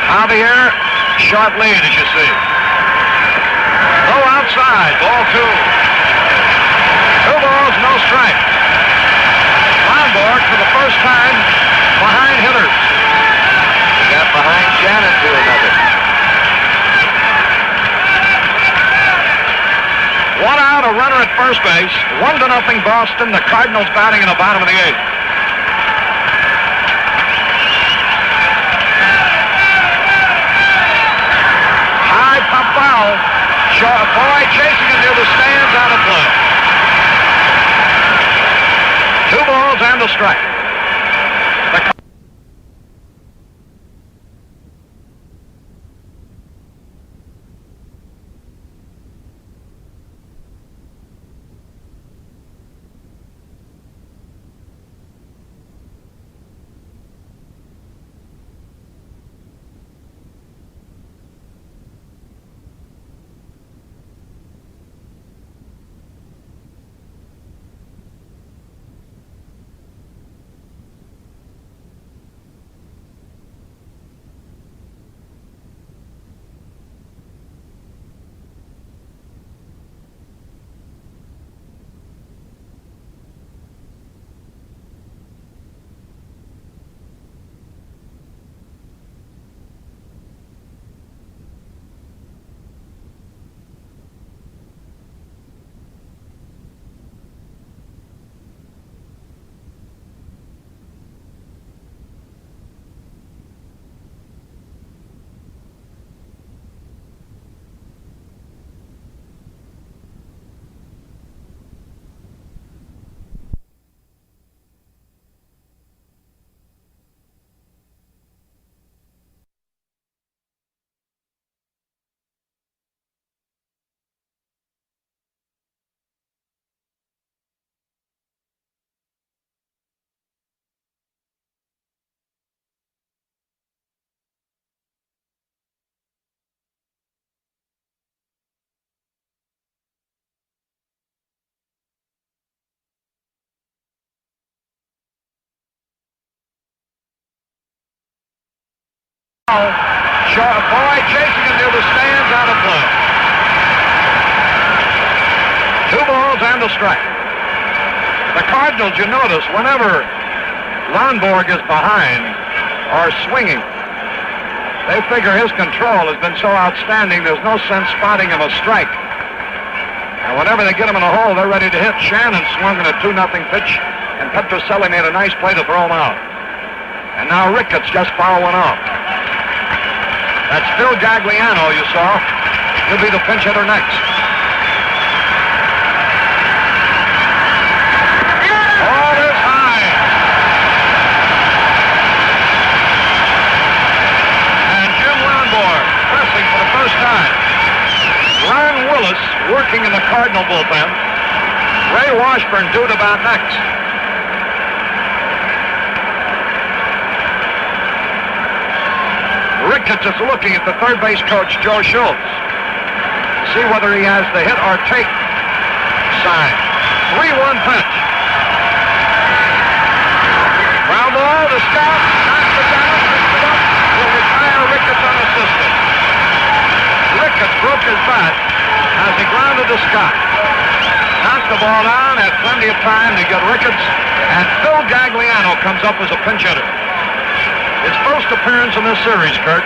Javier, short lead, as you see. Low outside, ball 2. 2 balls, no strike. Lonborg, for the first time, behind hitters. He got behind Shannon to another. 1 out, a runner at first base. 1-0 Boston. The Cardinals batting in the bottom of the 8th. Pop foul. Boy chasing him near the stands, out of play. 2 balls and a strike. Boy chasing him near the stands, out of play. 2 balls and a strike. The Cardinals, you notice, whenever Lonborg is behind or swinging, they figure his control has been so outstanding, there's no sense spotting him a strike. And whenever they get him in a hole, they're ready to hit. Shannon swung in a 2-0 pitch, and Petroselli made a nice play to throw him out. And now Ricketts just fouled one off. That's Phil Gagliano, you saw. He'll be the pinch hitter next. Ball is high. And Jim Lonborg pressing for the first time. Ron Willis working in the Cardinal bullpen. Ray Washburn due to bat next. Ricketts is looking at the third base coach, Joe Schultz, to see whether he has the hit or take sign. 3-1 pitch. Ground ball to Scott. Knocks it down, picks it up. Will retire Ricketts unassisted. Ricketts broke his bat as he grounded to Scott. Knocked the ball down, had plenty of time to get Ricketts, and Phil Gagliano comes up as a pinch hitter. His first appearance in this series, Curt.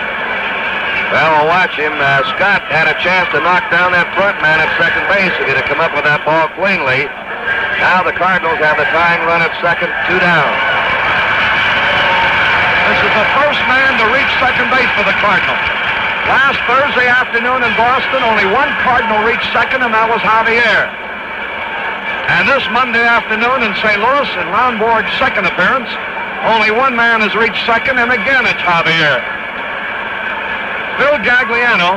Well, watch him. Scott had a chance to knock down that front man at second base if he'd have come up with that ball cleanly. Now the Cardinals have the tying run at second, 2 down. This is the first man to reach second base for the Cardinals. Last Thursday afternoon in Boston, only one Cardinal reached second, and that was Javier. And this Monday afternoon in St. Louis, in Lonborg's second appearance, only one man has reached second, and again it's Javier. Phil Gagliano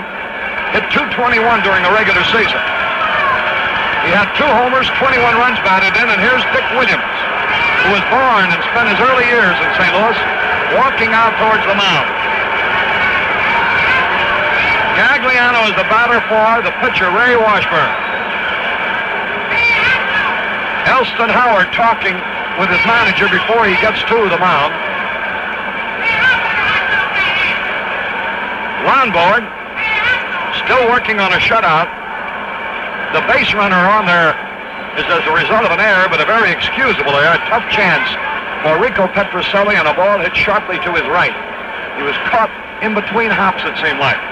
hit .221 during the regular season. He had 2 homers, 21 runs batted in, and here's Dick Williams, who was born and spent his early years in St. Louis, walking out towards the mound. Gagliano is the batter for the pitcher, Ray Washburn. Elston Howard talking with his manager before he gets to the mound. Lonborg still working on a shutout. The base runner on there is as a result of an error, but a very excusable error. A tough chance for Rico Petroselli, and a ball hit sharply to his right. He was caught in between hops, it seemed like.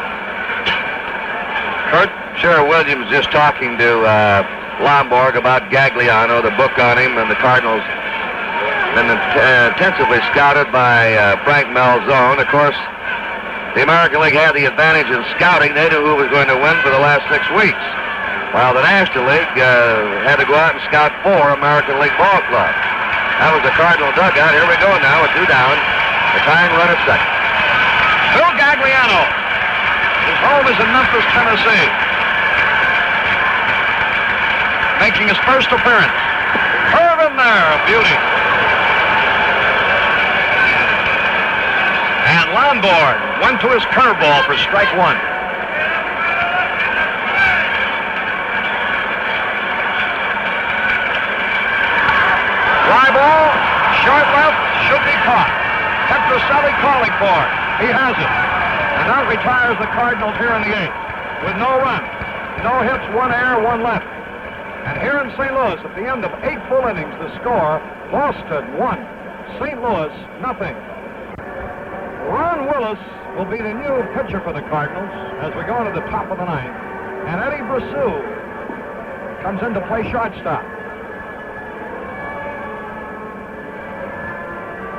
Curt, Sheriff Williams just talking to Lonborg about Gagliano, the book on him, and the Cardinals been intensively scouted by Frank Malzone. Of course, the American League had the advantage in scouting. They knew who was going to win for the last 6 weeks, while the National League had to go out and scout 4 American League ball clubs. That was the Cardinal dugout. Here we go now with 2 down. The tying run at second. Phil Gagliano. His home is in Memphis, Tennessee. Making his first appearance. Curve in there, a beauty. And Lonborg went to his curveball for strike 1. Fly ball, short left, should be caught. Petroselli calling for it. He has it. And that retires the Cardinals here in the 8th with no run. No hits, 1 error, 1 left. And here in St. Louis, at the end of 8 full innings, the score, Boston 1, St. Louis nothing. Ron Willis will be the new pitcher for the Cardinals as we go into the top of the 9th. And Eddie Brassu comes in to play shortstop.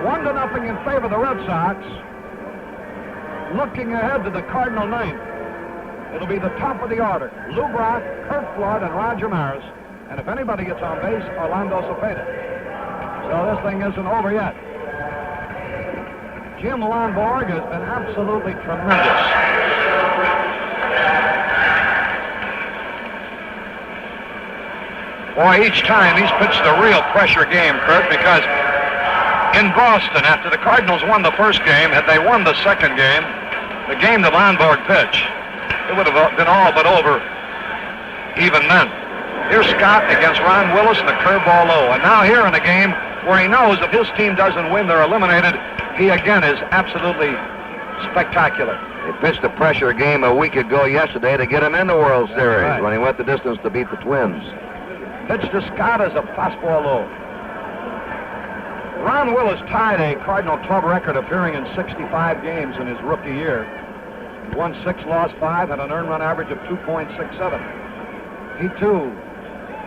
1-0 in favor of the Red Sox. Looking ahead to the Cardinal 9th. It'll be the top of the order. Lou Brock, Curt Flood, and Roger Maris. And if anybody gets on base, Orlando Cepeda. So this thing isn't over yet. Jim Lonborg has been absolutely tremendous. Boy, each time he's pitched a real pressure game, Curt, because in Boston, after the Cardinals won the first game, had they won the second game, the game that Lonborg pitched, it would have been all but over even then. Here's Scott against Ron Willis and the curveball low. And now here in a game where he knows if his team doesn't win, they're eliminated, he again is absolutely spectacular. They pitched a pressure game a week ago yesterday to get him in the World Series right. when he went the distance to beat the Twins. Pitch to Scott is a fastball low. Ron Willis tied a Cardinal club record, appearing in 65 games in his rookie year. He won 6, lost 5, had an earned run average of 2.67. He, too,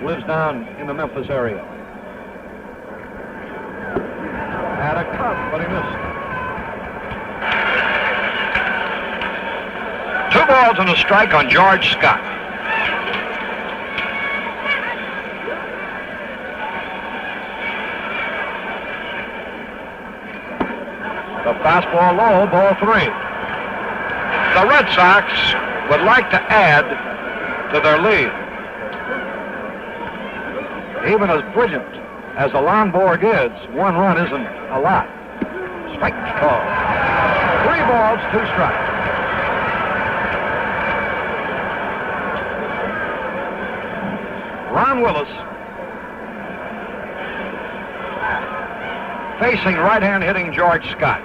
lives down in the Memphis area. Had a cut, but he missed. 2 balls and a strike on George Scott. The fastball low, ball 3. The Red Sox would like to add to their lead. Even as brilliant as the Lonborg is, 1 run isn't a lot. Strike call. 3 balls, 2 strikes. Ron Willis facing right-hand hitting George Scott.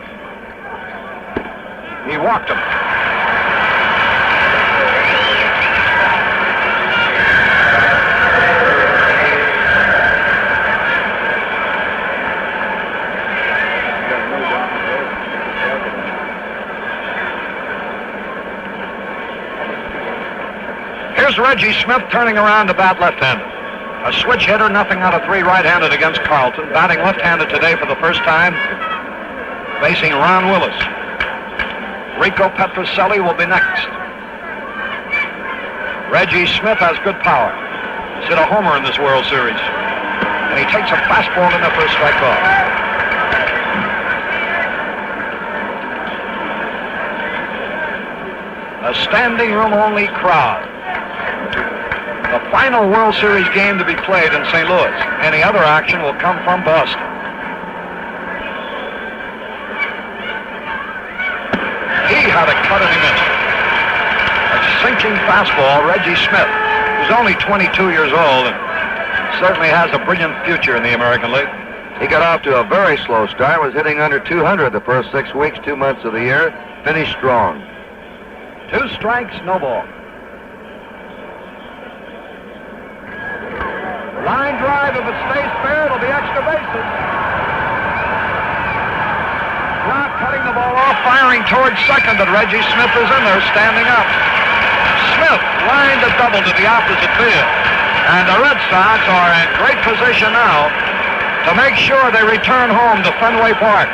He walked him. Here's Reggie Smith turning around to bat left-handed. A switch hitter, nothing out of 3 right-handed against Carlton. Batting left-handed today for the first time, facing Ron Willis. Rico Petrocelli will be next. Reggie Smith has good power. He's hit a homer in this World Series. And he takes a fastball in there for a strike ball. A standing room only crowd. The final World Series game to be played in St. Louis. Any other action will come from Boston. He had a cut and he missed. A sinking fastball, Reggie Smith, who's only 22 years old and certainly has a brilliant future in the American League. He got off to a very slow start, was hitting under 200 the first 6 weeks, 2 months of the year, finished strong. 2 strikes, no ball. Line drive, if it stays fair, it'll be extra bases. Rock cutting the ball off, firing towards second, but Reggie Smith is in there, standing up. Smith lined a double to the opposite field. And the Red Sox are in great position now to make sure they return home to Fenway Park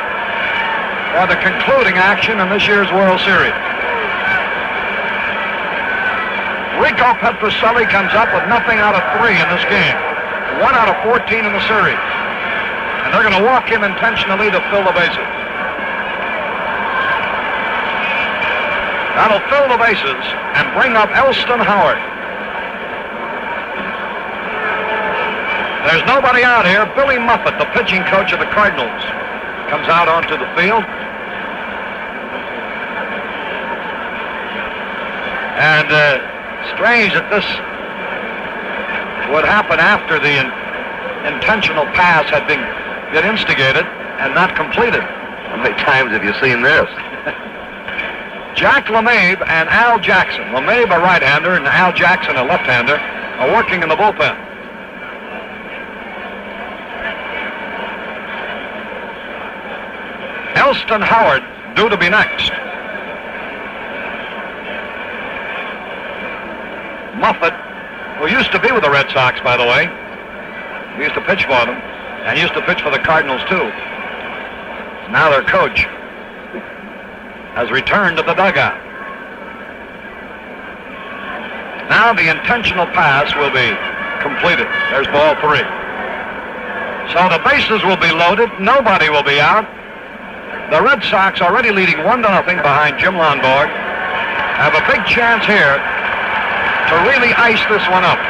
for the concluding action in this year's World Series. Rico Petrocelli comes up with nothing out of 3 in this game. 1 out of 14 in the series. And they're going to walk him intentionally to fill the bases. That'll fill the bases and bring up Elston Howard. There's nobody out here. Billy Muffett, the pitching coach of the Cardinals, comes out onto the field. And strange that this would happen after the intentional pass had been instigated and not completed. How many times have you seen this? Jack LeMahieu and Al Jackson. LeMahieu, a right-hander, and Al Jackson, a left-hander, are working in the bullpen. Elston Howard due to be next. Muffett, who used to be with the Red Sox, by the way. He used to pitch for them, and used to pitch for the Cardinals, too. Now their coach has returned to the dugout. Now the intentional pass will be completed. There's ball 3. So the bases will be loaded. Nobody will be out. The Red Sox, already leading 1-0 behind Jim Lonborg, have a big chance here to really ice this one up.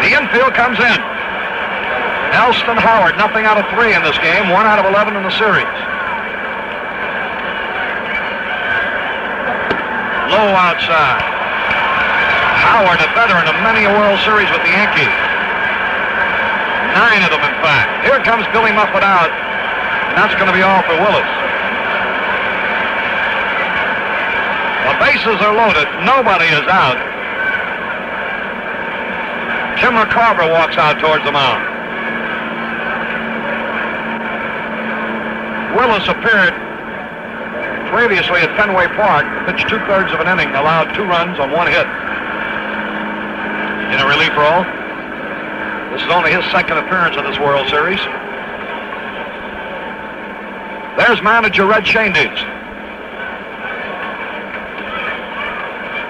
The infield comes in. Elston Howard, nothing out of 3 in this game, 1 out of 11 in the series. Low outside. Howard, a veteran of many a World Series with the Yankees. 9 of them, in fact. Here comes Billy Muffet out, and that's going to be all for Willis. The bases are loaded. Nobody is out. Tim McCarver walks out towards the mound. Willis appeared previously at Fenway Park, pitched 2/3 of an inning, allowed 2 runs on 1 hit in a relief role. This is only his second appearance in this World Series. There's manager Red Schoendienst.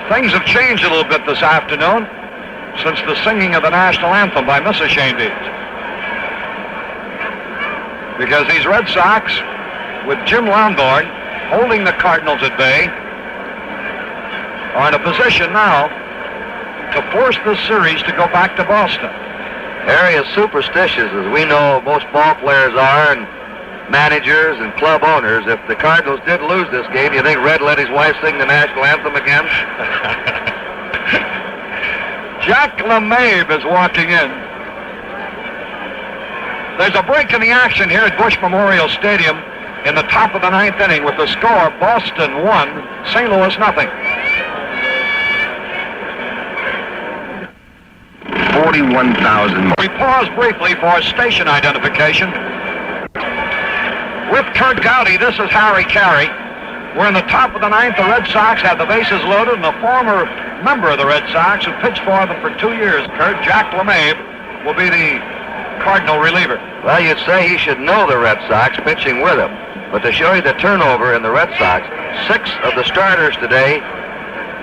Things have changed a little bit this afternoon since the singing of the national anthem by Mrs. Schoendienst. Because these Red Sox, with Jim Lonborg holding the Cardinals at bay, are in a position now to force this series to go back to Boston. Harry is superstitious, as we know most ball players are, and managers and club owners. If the Cardinals did lose this game, you think Red let his wife sing the national anthem again? Jack LeMahieu is walking in. There's a break in the action here at Busch Memorial Stadium in the top of the 9th inning with the score Boston 1, St. Louis 0. 41,000. We pause briefly for station identification. With Curt Gowdy, this is Harry Caray. We're in the top of the 9th. The Red Sox have the bases loaded, and a former member of the Red Sox who pitched for them for 2 years, Curt, Jack LeMahieu, will be the Cardinal reliever. Well, you'd say he should know the Red Sox pitching with him. But to show you the turnover in the Red Sox, 6 of the starters today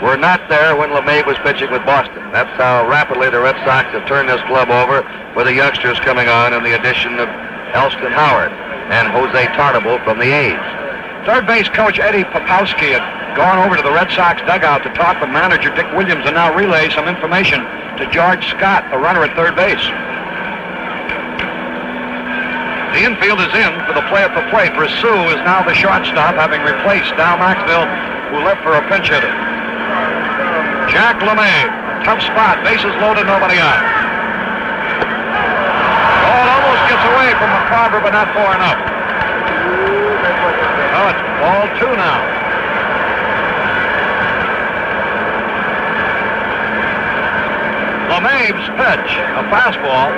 were not there when LeMahieu was pitching with Boston. That's how rapidly the Red Sox have turned this club over, with the youngsters coming on and the addition of Elston Howard and Jose Tartable from the A's. Third base coach Eddie Popowski had gone over to the Red Sox dugout to talk with manager Dick Williams and now relay some information to George Scott, the runner at third base. The infield is in for the play at the plate. Brissou is now the shortstop, having replaced Dow Maxville, who left for a pinch hitter. Jack LeMahieu, tough spot, bases loaded, nobody out. Ball almost gets away from McCarver, but not far enough. Oh, it's ball 2 now. LeMahieu's pitch, a fastball,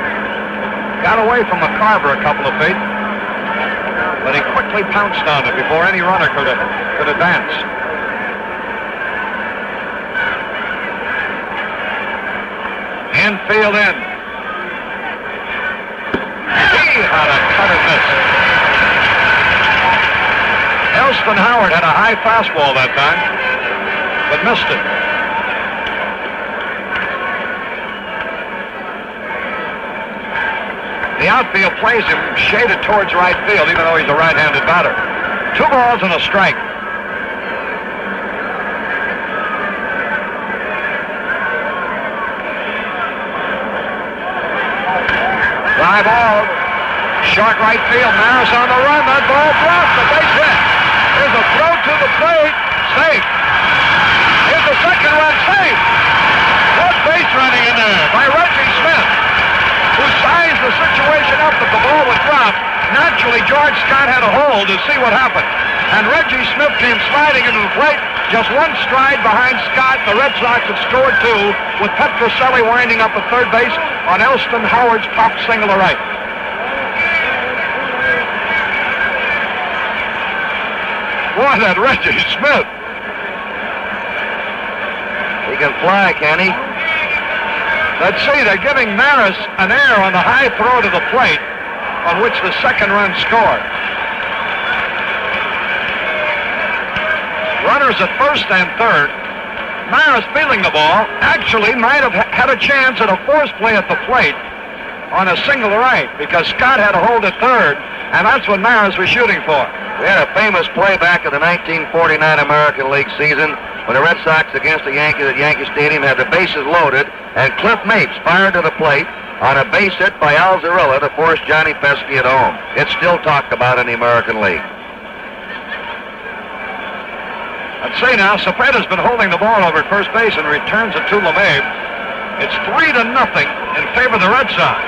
got away from McCarver a couple of feet, but he quickly pounced on it before any runner could advance. Infield in. He had a cut and miss. Elston Howard had a high fastball that time, but missed it. The outfield plays him shaded towards right field, even though he's a right-handed batter. 2 balls and a strike. Fly ball, short right field. Maris on the run. That ball dropped. The base hit. Here's a throw to the plate. Safe. Here's the second run. Safe. What base running in there by Reggie Smith, who sized the situation up that the ball would drop. Naturally, George Scott had a hold to see what happened. And Reggie Smith came sliding into the plate, just 1 stride behind Scott. The Red Sox had scored 2, with Petrocelli winding up at third base on Elston Howard's pop single to right. Boy, that Reggie Smith. He can fly, can he? Let's see, they're giving Maris an air on the high throw to the plate, on which the second run scored. Runners at first and third. Maris feeling the ball actually might have had a chance at a force play at the plate on a single to right, because Scott had a hold at third, and that's what Maris was shooting for. We had a famous play back in the 1949 American League season when the Red Sox against the Yankees at Yankee Stadium had the bases loaded, and Cliff Mapes fired to the plate on a base hit by Al Zarilla to force Johnny Pesky at home. It's still talked about in the American League. Let's see now, Cepeda's been holding the ball over at first base and returns it to LeMay. It's 3-0 in favor of the Red Sox.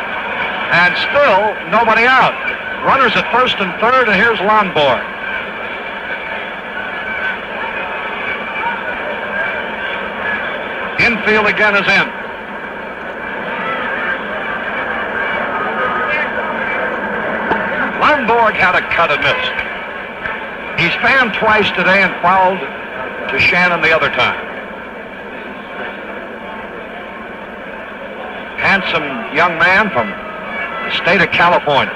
And still nobody out. Runners at first and third, and here's Lonborg. Infield again is in. Lonborg had a cut and missed. He's fanned twice today and fouled to Shannon the other time. Handsome young man from the state of California.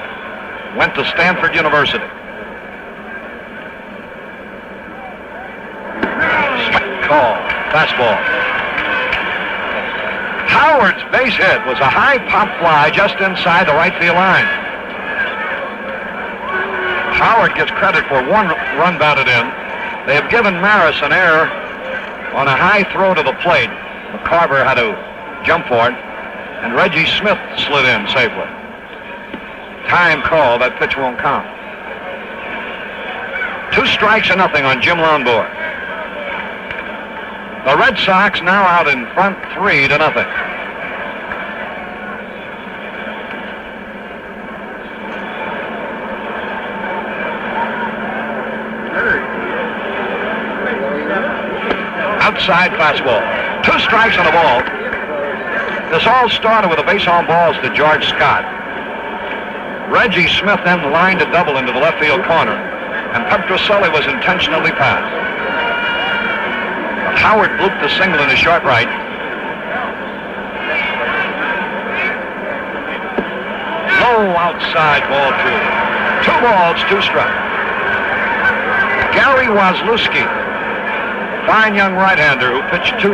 Went to Stanford University. Call. Fastball. Howard's base hit was a high pop fly just inside the right field line. Howard gets credit for one run batted in. They have given Maris an error on a high throw to the plate. McCarver had to jump for it, and Reggie Smith slid in safely. Time call. That pitch won't count. 2 strikes and nothing on Jim Lonborg. The Red Sox now out in front 3-0. Outside fastball. 2 strikes on the ball. This all started with a base on balls to George Scott. Reggie Smith then lined a double into the left field corner, and Petroselli was intentionally passed. Howard blooped the single in his short right. Low outside, ball 2. 2 balls, 2 strikes. Gary Wozlewski, fine young right-hander who pitched 2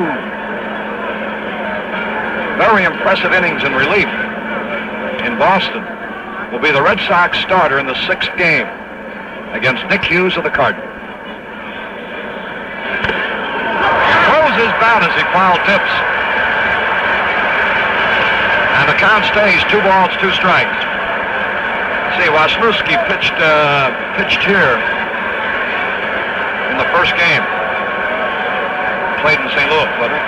very impressive innings in relief in Boston, will be the Red Sox starter in the 6th game against Nick Hughes of the Cardinals. Throws his bat as he foul tips. And the count stays 2 balls, 2 strikes. See, Wozlewski pitched here in the first game. Played in St. Louis, wasn't it?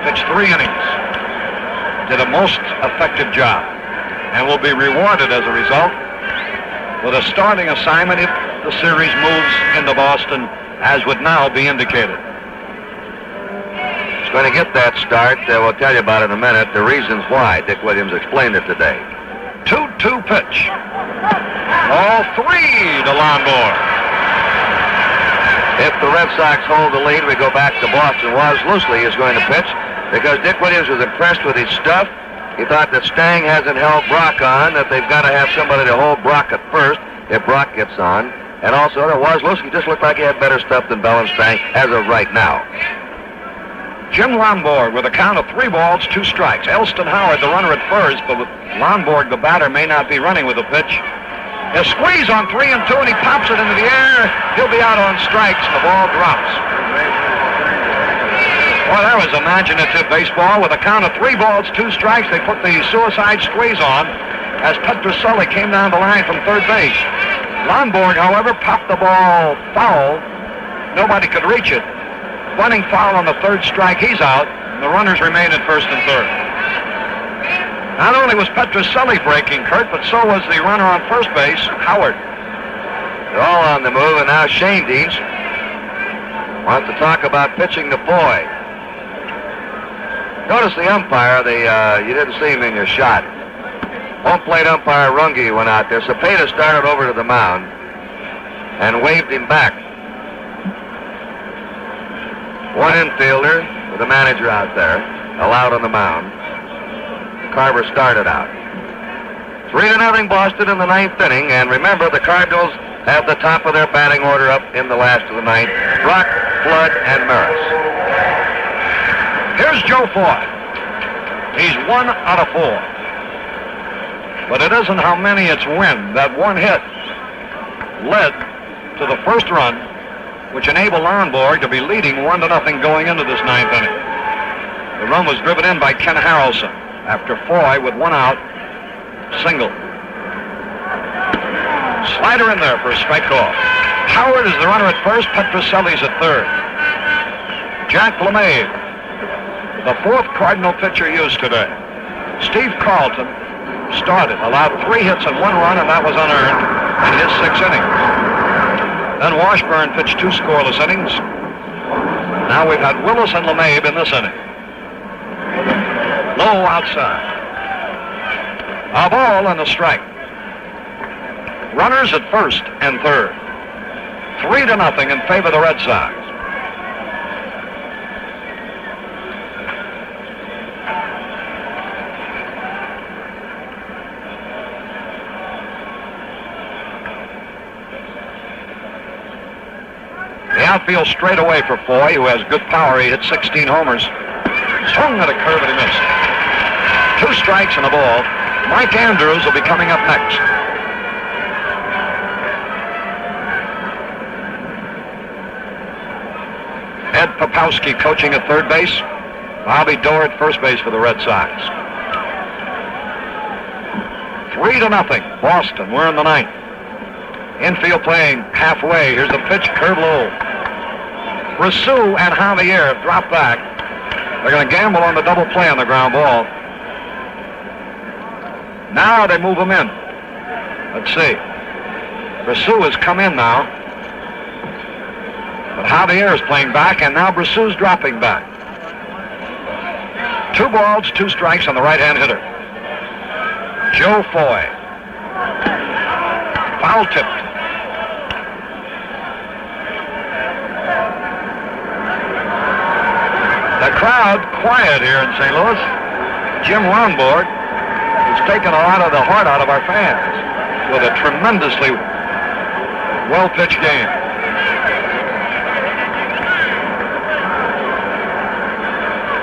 Pitched 3 innings. Did a most effective job, and will be rewarded as a result with a starting assignment if the series moves into Boston, as would now be indicated. He's going to get that start. We'll tell you about it in a minute. The reasons why. Dick Williams explained it today. 2-2 pitch. All 3 to Lonborg. If the Red Sox hold the lead, we go back to Boston. Wozlewski is going to pitch because Dick Williams was impressed with his stuff. He thought that Stang hasn't held Brock on, that they've got to have somebody to hold Brock at first if Brock gets on. And also that Wozlewski just looked like he had better stuff than Bell and Stang as of right now. Jim Lonborg with a count of 3 balls, 2 strikes. Elston Howard, the runner at first, but with Lonborg, the batter, may not be running with the pitch. A squeeze on 3-2, and he pops it into the air. He'll be out on strikes, and the ball drops. Well, that was imaginative baseball. With a count of 3 balls, 2 strikes, they put the suicide squeeze on as Petroselli came down the line from third base. Lonborg, however, popped the ball foul. Nobody could reach it. Bunting foul on the 3rd strike. He's out, and the runners remain at first and third. Not only was Petroselli breaking, Curt, but so was the runner on first base, Howard. They're all on the move, and now Shane Deans wants to talk about pitching to Foy. Notice the umpire, you didn't see him in your shot. Home plate umpire Runge went out there. Cepeda started over to the mound and waved him back. One infielder with the manager out there, allowed on the mound. Carver started out. 3-0 Boston in the 9th inning, and remember the Cardinals have the top of their batting order up in the last of the 9th. Brock, Flood, and Maris. Here's Joe Foy. He's 1 out of 4. But it isn't how many it's when. That one hit led to the first run, which enabled Lonborg to be leading 1-0 going into this 9th inning. The run was driven in by Ken Harrelson after Foy with 1 out, single. Slider in there for a strike call. Howard is the runner at first. Petroselli's at third. Jack LeMay, the fourth Cardinal pitcher used today. Steve Carlton started, allowed 3 hits and 1 run, and that was unearned in his 6 innings. Then Washburn pitched 2 scoreless innings. Now we've had Willis and LeMay in this inning. Low outside. A ball and a strike. Runners at first and third. 3-0 in favor of the Red Sox. The outfield straight away for Foy, who has good power. He hit 16 homers. Swung at a curve and he missed. 2 strikes and a ball. Mike Andrews will be coming up next. Ed Popowski coaching at third base. Bobby Doerr at first base for the Red Sox. 3-0, Boston. We're in the 9th. Infield playing halfway. Here's the pitch, curve low. Brissou and Javier have dropped back. They're going to gamble on the double play on the ground ball. Now they move him in. Let's see. Brissou has come in now. But Javier is playing back, and now Brissou's dropping back. 2 balls, 2 strikes on the right-hand hitter. Joe Foy. Foul tipped. The crowd quiet here in St. Louis. Jim Lonborg has taken a lot of the heart out of our fans with a tremendously well-pitched game.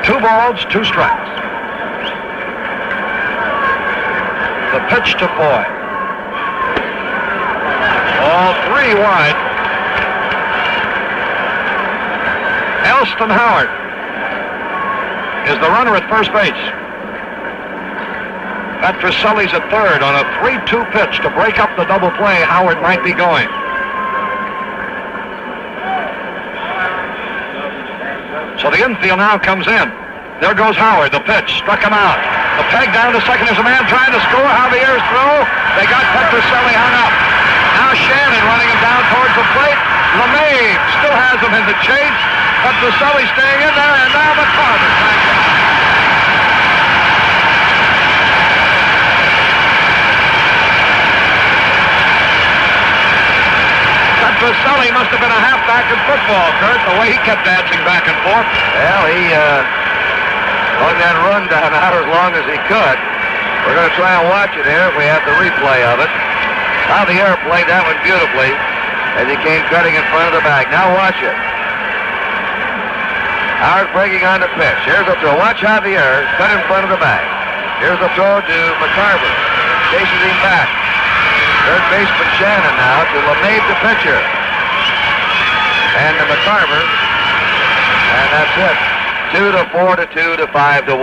Two balls, 2 strikes. The pitch to Foy. All 3 wide. Elston Howard is the runner at first base. Petroselli's at third on a 3-2 pitch to break up the double play. Howard might be going. So the infield now comes in. There goes Howard. The pitch struck him out. The peg down to second. There's a man trying to score. Javier's throw. They got Petroselli hung up. Now Shannon running him down towards the plate. LeMay still has him in the chase. Petroselli staying in there, and now McCarver trying to... Petroselli must have been a halfback in football, Curt, the way he kept dancing back and forth. Well, he hung that run down out as long as he could. We're going to try and watch it here if we have the replay of it. Javier played that one beautifully as he came cutting in front of the bag. Now watch it. Howard breaking on the pitch. Here's the throw. Watch Javier cut in front of the bag. Here's the throw to McCarver. Chases him back. Third baseman Shannon now to LeMay, the pitcher. And to McCarver. And that's it. 2-4 to 2 to 5 to 1. 2.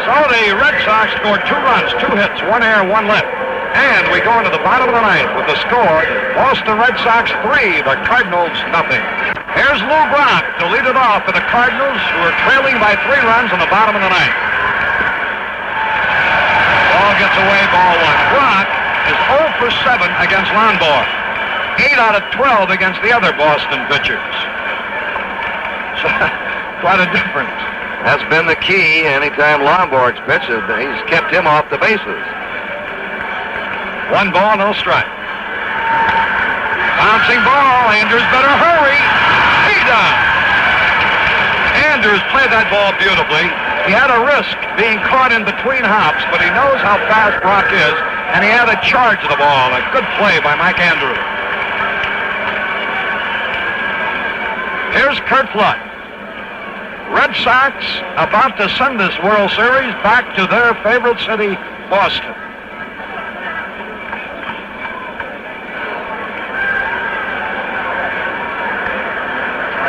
So the Red Sox scored 2 runs, 2 hits, 1 error, 1 left. And we go into the bottom of the 9th with the score, Boston Red Sox 3, the Cardinals nothing. Here's Lou Brock to lead it off for the Cardinals, who are trailing by 3 runs in the bottom of the 9th. Ball gets away, ball 1. Brock is 0 for 7 against Lonborg. 8 out of 12 against the other Boston pitchers. So, quite a difference. That's been the key. Anytime Lonborg's pitched, he's kept him off the bases. 1 ball, no strike. Bouncing ball. Andrews better hurry. He does. Andrews played that ball beautifully. He had a risk being caught in between hops, but he knows how fast Brock is, and he had a charge of the ball. A good play by Mike Andrews. Here's Curt Flood. Red Sox about to send this World Series back to their favorite city, Boston.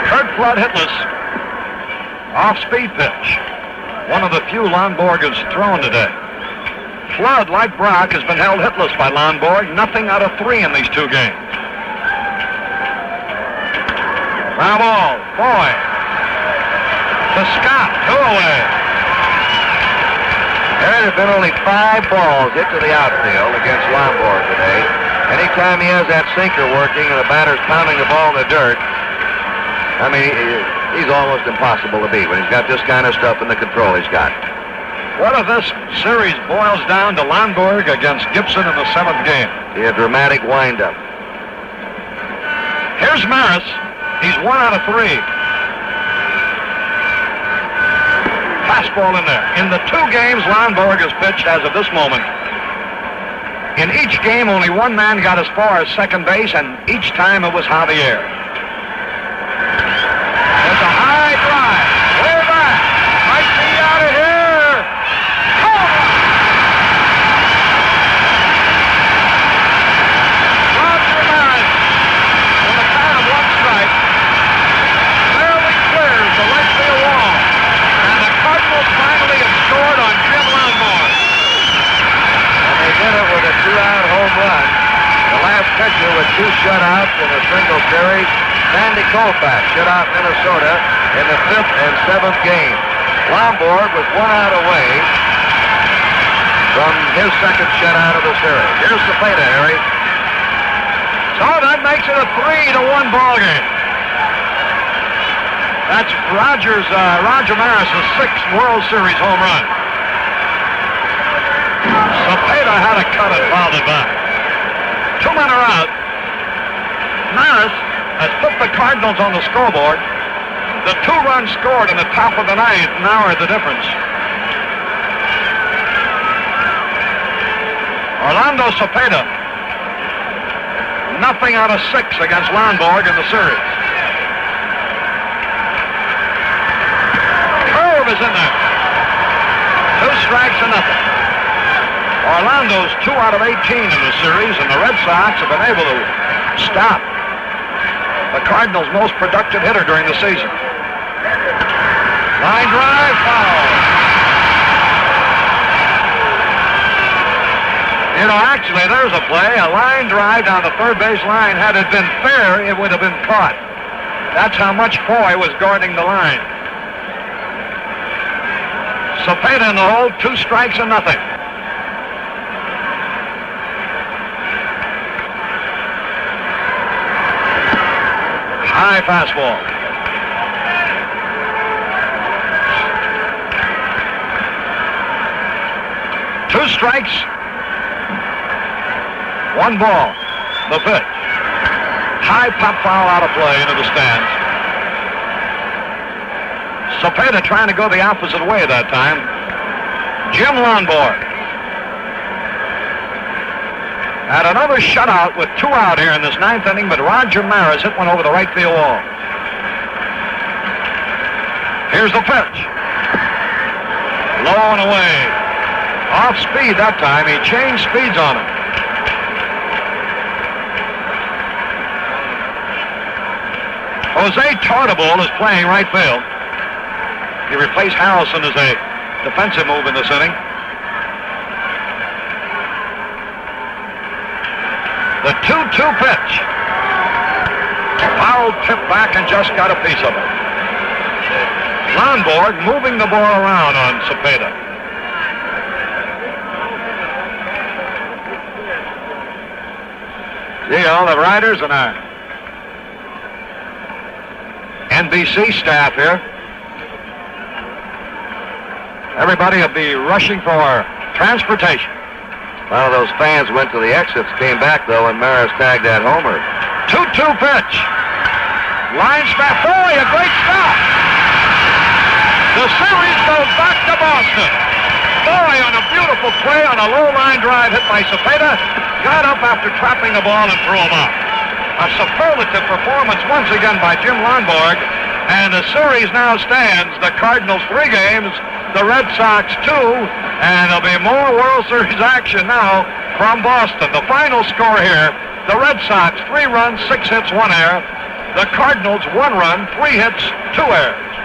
Curt Flood hitless. Off-speed pitch. One of the few Lonborg has thrown today. Flood, like Brock, has been held hitless by Lonborg. Nothing out of 3 in these 2 games. Ground ball. Boy. To Scott. 2 away. There have been only 5 balls hit to the outfield against Lonborg today. Anytime he has that sinker working and the batter's pounding the ball in the dirt, I mean, he's almost impossible to beat when he's got this kind of stuff in the control he's got. What if this series boils down to Lonborg against Gibson in the 7th game? Be a dramatic windup. Here's Maris. He's 1 out of 3. Fastball in there. In the 2 games Lonborg has pitched as of this moment, in each game only 1 man got as far as second base, and each time it was Javier. There's a high drive. Way back. Might be out of here. Roger Maris, on the count of 1 strike, barely clears the right field wall. And the Cardinals finally have scored on Jim Lonborg. And they did it with a 2-out home run. The last pitcher with 2 shutouts in a single series, Sandy Koufax, shut out Minnesota in the 5th and 7th game. Lonborg was 1 out away from his second shutout of the series. Here's the Cepeda, Harry. So that makes it a 3-1 ball game. That's Roger Maris' 6th World Series home run. Cepeda had a cut and fouled it back. 2 men are out. Maris has put the Cardinals on the scoreboard. The 2 runs scored in the top of the 9th now are the difference. Orlando Cepeda, nothing out of 6 against Lonborg in the series. Curve is in there. 2 strikes and nothing. Orlando's 2 out of 18 in the series, and the Red Sox have been able to stop the Cardinals' most productive hitter during the season. Line drive, foul. You know, actually, there's a play. A line drive down the third base line. Had it been fair, it would have been caught. That's how much Foy was guarding the line. Cepeda in the hole, 2 strikes and nothing. High fastball. Two strikes. 1 ball. The pitch. High pop foul out of play into the stands. Cepeda trying to go the opposite way that time. Jim Lonborg had another shutout with 2 out here in this 9th inning, but Roger Maris hit one over the right field wall. Here's the pitch. Low and away. Off speed that time. He changed speeds on him. Jose Tartabull is playing right field. He replaced Harrelson as a defensive move in this inning. The 2-2 pitch. Foul tip back and just got a piece of it. Lonborg moving the ball around on Cepeda. See all the writers and our NBC staff here. Everybody will be rushing for transportation. Well, those fans went to the exits, came back, though, and Maris tagged that homer. 2-2 pitch. Line strap. Boy, a great stop. The series goes back to Boston. Boy, on a beautiful play on a low line drive hit by Cepeda. Got up after trapping the ball and threw him out. A superlative performance once again by Jim Lonborg. And the series now stands. The Cardinals 3 games, the Red Sox 2, and there'll be more World Series action now from Boston. The final score here, the Red Sox 3 runs, 6 hits, 1 error. The Cardinals 1 run, 3 hits, 2 errors.